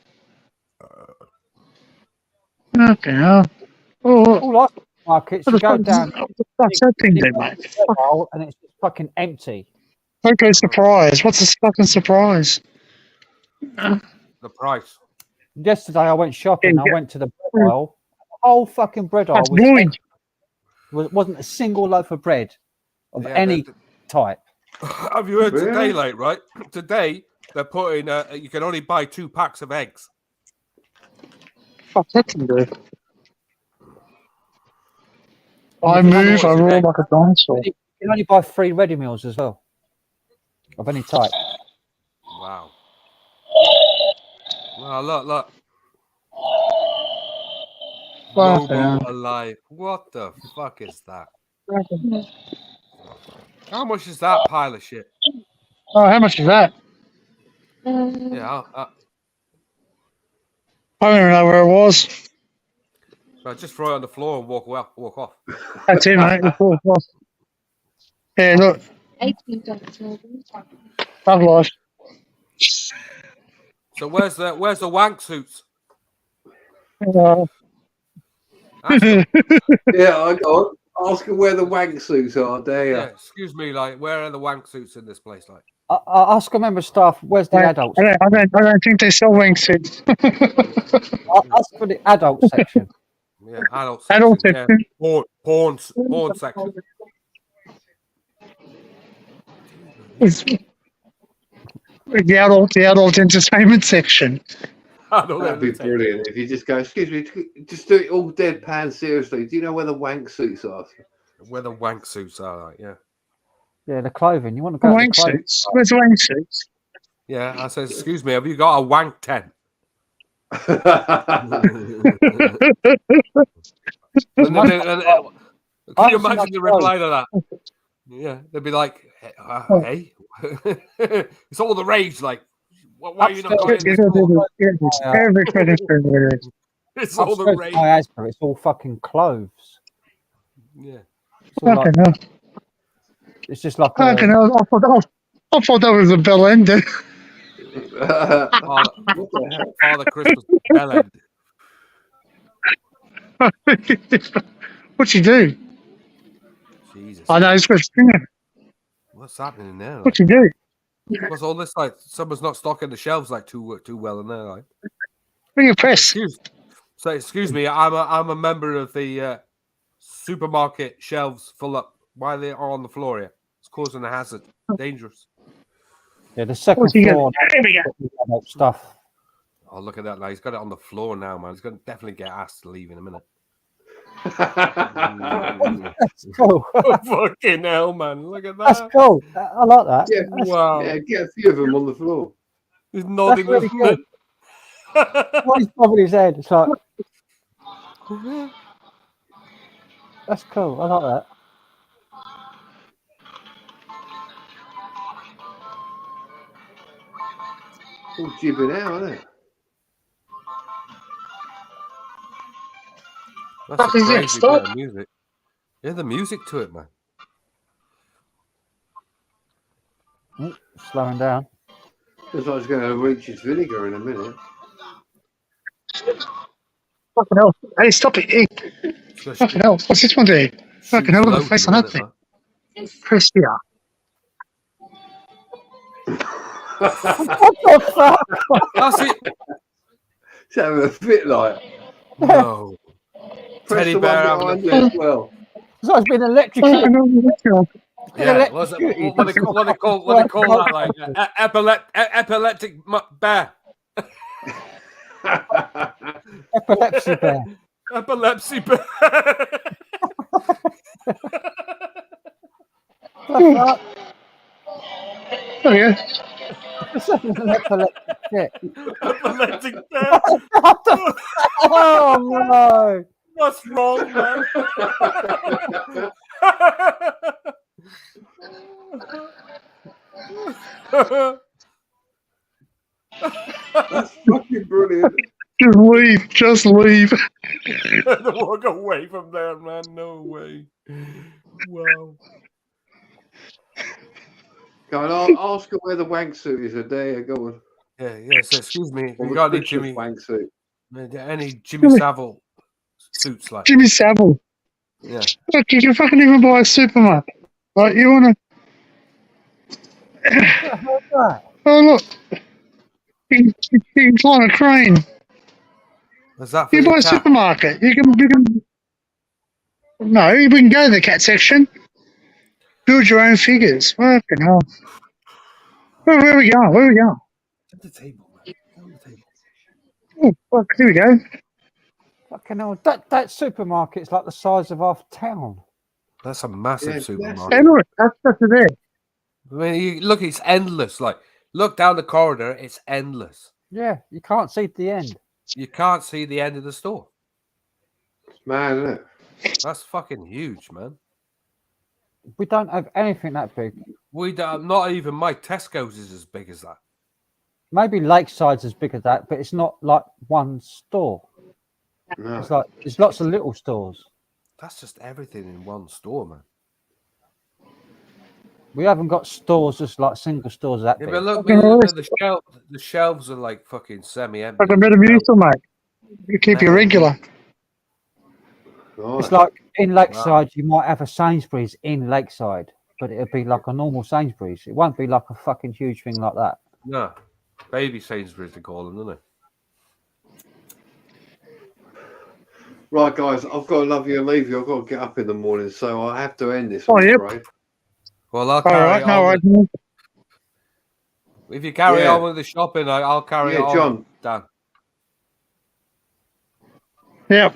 Okay. Oh, All like markets, you go down what's that thing then, mate? and it's just fucking empty. Okay, surprise. What's this fucking surprise? The price. Yesterday I went shopping. I went to the bread aisle. The whole fucking bread aisle That's was void. empty. Wasn't a single loaf of bread of any type. Have you heard Really? today, like, right? Today, they're putting, you can only buy 2 packs of eggs. Fuck, that can do. I move, I roll like a dinosaur. You can only buy 3 ready meals as well, of any type. Wow. Wow, look. Fuck, Robo Alive. What the fuck is that? How much is that pile of shit? Oh, how much is that? Yeah, I don't even know where it was. I'll just throw it on the floor and walk off. That's it, mate. Yeah, look. Love life. So where's the wank suits? Uh, Yeah, I got ask him where the wank suits are. There. Yeah, excuse me, like, where are the wank suits in this place? Like, I ask a member of staff, where's the adults? I don't think they sell wingsuits. I ask for the adult section. yeah, adult Adult section, section. yeah. Porn section. It's the adult entertainment section. That'd be brilliant if you just go, excuse me, just do it all deadpan seriously. Do you know where the wank suits are? Where the wank suits are, like, yeah. Yeah, the clothing. You want to go to the Wank clothing. suits. Where's the wank suits? Yeah, I said, excuse me, have you got a wank tent? Can you imagine the reply to that? Oh. Yeah, they'd be like, Oh. "Hey, it's all the rage." Like, why are you not going in the It's store? every fitness there is. It's all the Upstairs rage. my Asda, it's all fucking clothes. Yeah. It's all like, Fucking hell. it's just like Fucking hell. I thought that was a bell end. What the hell? Father Christmas bell end. What'd you do? Jesus. I know, it's good singing. What's happening in there? Like? What'd you do? What's all this like? Someone's not stocking the shelves like too well in there. Like, Bring your press. excuse me. I'm a member of the supermarket shelves full up. Why they are on the floor here? It's causing a hazard. Dangerous. yeah, the second What's he floor Here we go. stuff. Oh, look at that now. He's got it on the floor now, man. He's going to definitely get asked to leave in a minute. That's cool. Fucking hell, man. Look at That's that. cool. I like that. Yeah, Wow. yeah, get a few of them on the floor. He's nodding. really good. What he's bobbing his head. It's like, that's cool. I like that. All jibbing out, isn't it? That's a Fuck is it? crazy Stop. bit of music. Yeah, the music to it, man. Slowing down. Looks like it's going to reach its vinegar in a minute. Fucking hell. Hey, stop it. Hey. Fucking hell. What's this one doing? Fucking hell, look at the face on that thing. Press here. What the fuck? That's it. It's having a fit like. No. Press Teddy the bear one having behind it as well. It's like it's been electrocuted. Fucking hell, what's that? Yeah, what they call that? Like epileptic bear. Epilepsy bear. Epilepsy bear. Fuck. Oh, yeah. It's an epileptic shit. Epileptic bear. Oh no! What's wrong, man? That's fucking brilliant. Just leave. Just leave. Walk away from there, man. No way. Wow. Go on, I'll ask her where the wank suit is. There you go. Yeah. So excuse me. Or You the got any Christmas Jimmy? wank suit. Any Jimmy Savile suits like? Jimmy Savile. Yeah. Look, you can fucking even buy a supermarket. Like, you want to... What's that? Oh, look. You can climb a crane. Was that for You your buy a cat? supermarket. You can... No, we can go to the cat section. Build your own figures. Fucking hell. Where are we going? Where are we going? At the table, man. On the table. Oh, fuck, here we go. Fucking hell. That supermarket's like the size of our town. That's a massive Yeah, supermarket. Hey, look, that's there. I mean, look, it's endless. Like, look down the corridor, it's endless. Yeah, you can't see the end. You can't see the end of the store. It's mad, isn't it? That's fucking huge, man. We don't have anything that big. We don't, not even my Tesco's is as big as that. Maybe Lakeside's as big as that, but it's not like one store. No. It's like there's lots of little stores. That's just everything in one store, man. We haven't got stores just like single stores that Yeah, big. but look, Okay, the shelves are like fucking semi-empty. Fucking better be useful, mate. You keep your regular. Right. It's like in Lakeside, you might have a Sainsbury's in Lakeside, but it'll be like a normal Sainsbury's. It won't be like a fucking huge thing like that. No, baby Sainsbury's they call them, don't they? Right, guys, I've got to love you and leave you. I've got to get up in the morning, so I have to end this. Oh, I'm yep. afraid. Well, I'll All carry right, on. no worries. If you carry Yeah. on with the shopping, I'll carry Yeah, on. John. Dan. Yeah,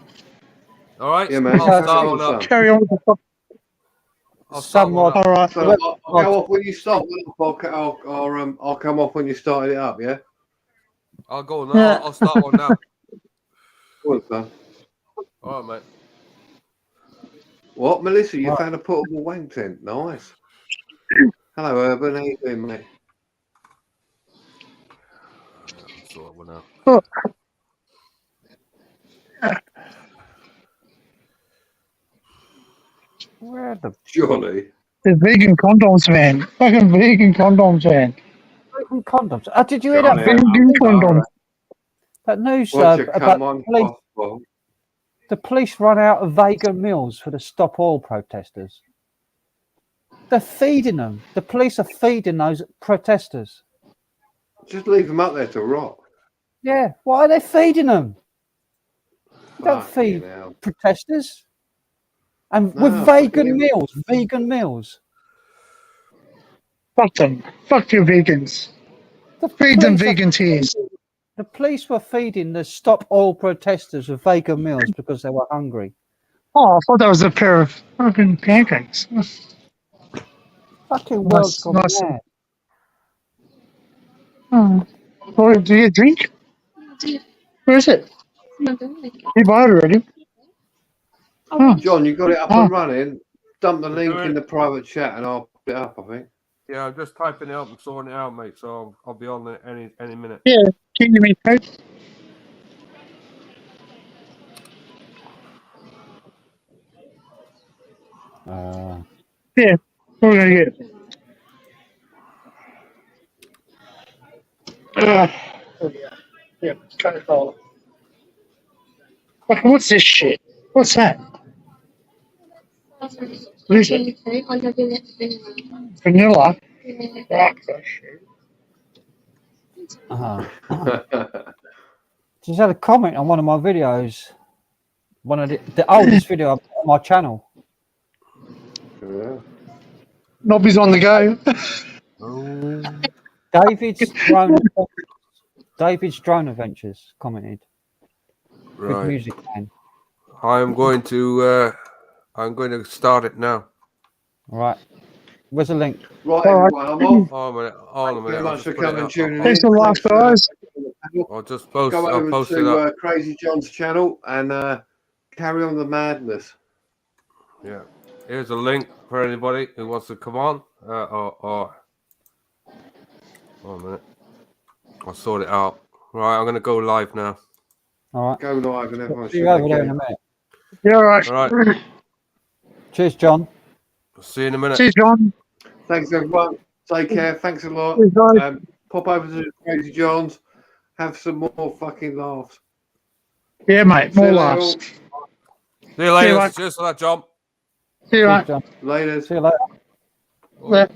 All right. Yeah, man. I'll start one up. carry on with the fuck. I'll start one Somewhat. up. All right. So I'll go off when you start. I'll come off when you started it up. Yeah. I'll go on. Yeah. I'll start one now. Go on, son. All right, mate. What, Melissa? You Right. found a portable wank tent? Nice. Hello, Urban. How you doing, mate? I'll sort one out. Oh, Where the Surely. the vegan condoms, man. Fucking vegan condoms, man. freaking condoms? Did you hear that? Johnny, Vegan condoms. That news What's your about come on? Possible? the police run out of vegan meals for the Stop Oil protesters. They're feeding them. The police are feeding those protesters. Just leave them up there to rot. Yeah, why are they feeding them? You don't Fucking feed hell. protesters. And No, with fucking- vegan meals. Fuck them. Fuck you, vegans. The Feed them police are- vegan teas. The police were feeding the Stop Oil protesters with vegan meals because they were hungry. Oh, I thought that was a pair of fucking pancakes. Fucking world's gone Nice. mad. Oh. Oh, do you drink? Where is it? You bought it already. Oh. John, you got it up Oh. and running. Dump the link doing in the private chat and I'll put it up, I think. Yeah, I'm just typing it up and sorting it out, mate. So I'll be on there any minute. Yeah, can you make coke? Yeah, what are we gonna get? Yeah, Coca-Cola. Fucking, what's this shit? What's that? What is it? Vanilla? Fuck that shit. Just had a comment on one of my videos. One of the oldest video on my channel. Yeah. Nobby's on the go. David's drone adventures commented. Good Right. music, man. I'm going to start it now. All right. Where's the link? Right, All right. everyone, I'm off. Oh, a minute. Thank Hold on a you minute. very I'll much just for put it coming and up. tuning in. Thanks a lot, Thanks, guys. I'll just post. Go I'll over post it to up. Crazy John's channel and carry on the madness. Yeah. Here's a link for anybody who wants to come on. Hold on a minute. I'll sort it out. Right, I'm going to go live now. All right. Go live and everyone See should you over make there it. in a minute. Yeah, all right. All right. Cheers, John. See you in a minute. See you, John. Thanks, everyone. Take care. Thanks a lot. Cheers, guys. Pop over to Crazy John's. Have some more fucking laughs. Yeah, mate. See More you later. laughs. See you later. mate. See you for that, John. See you, Cheers, mate. John. Later. See you later. Yeah.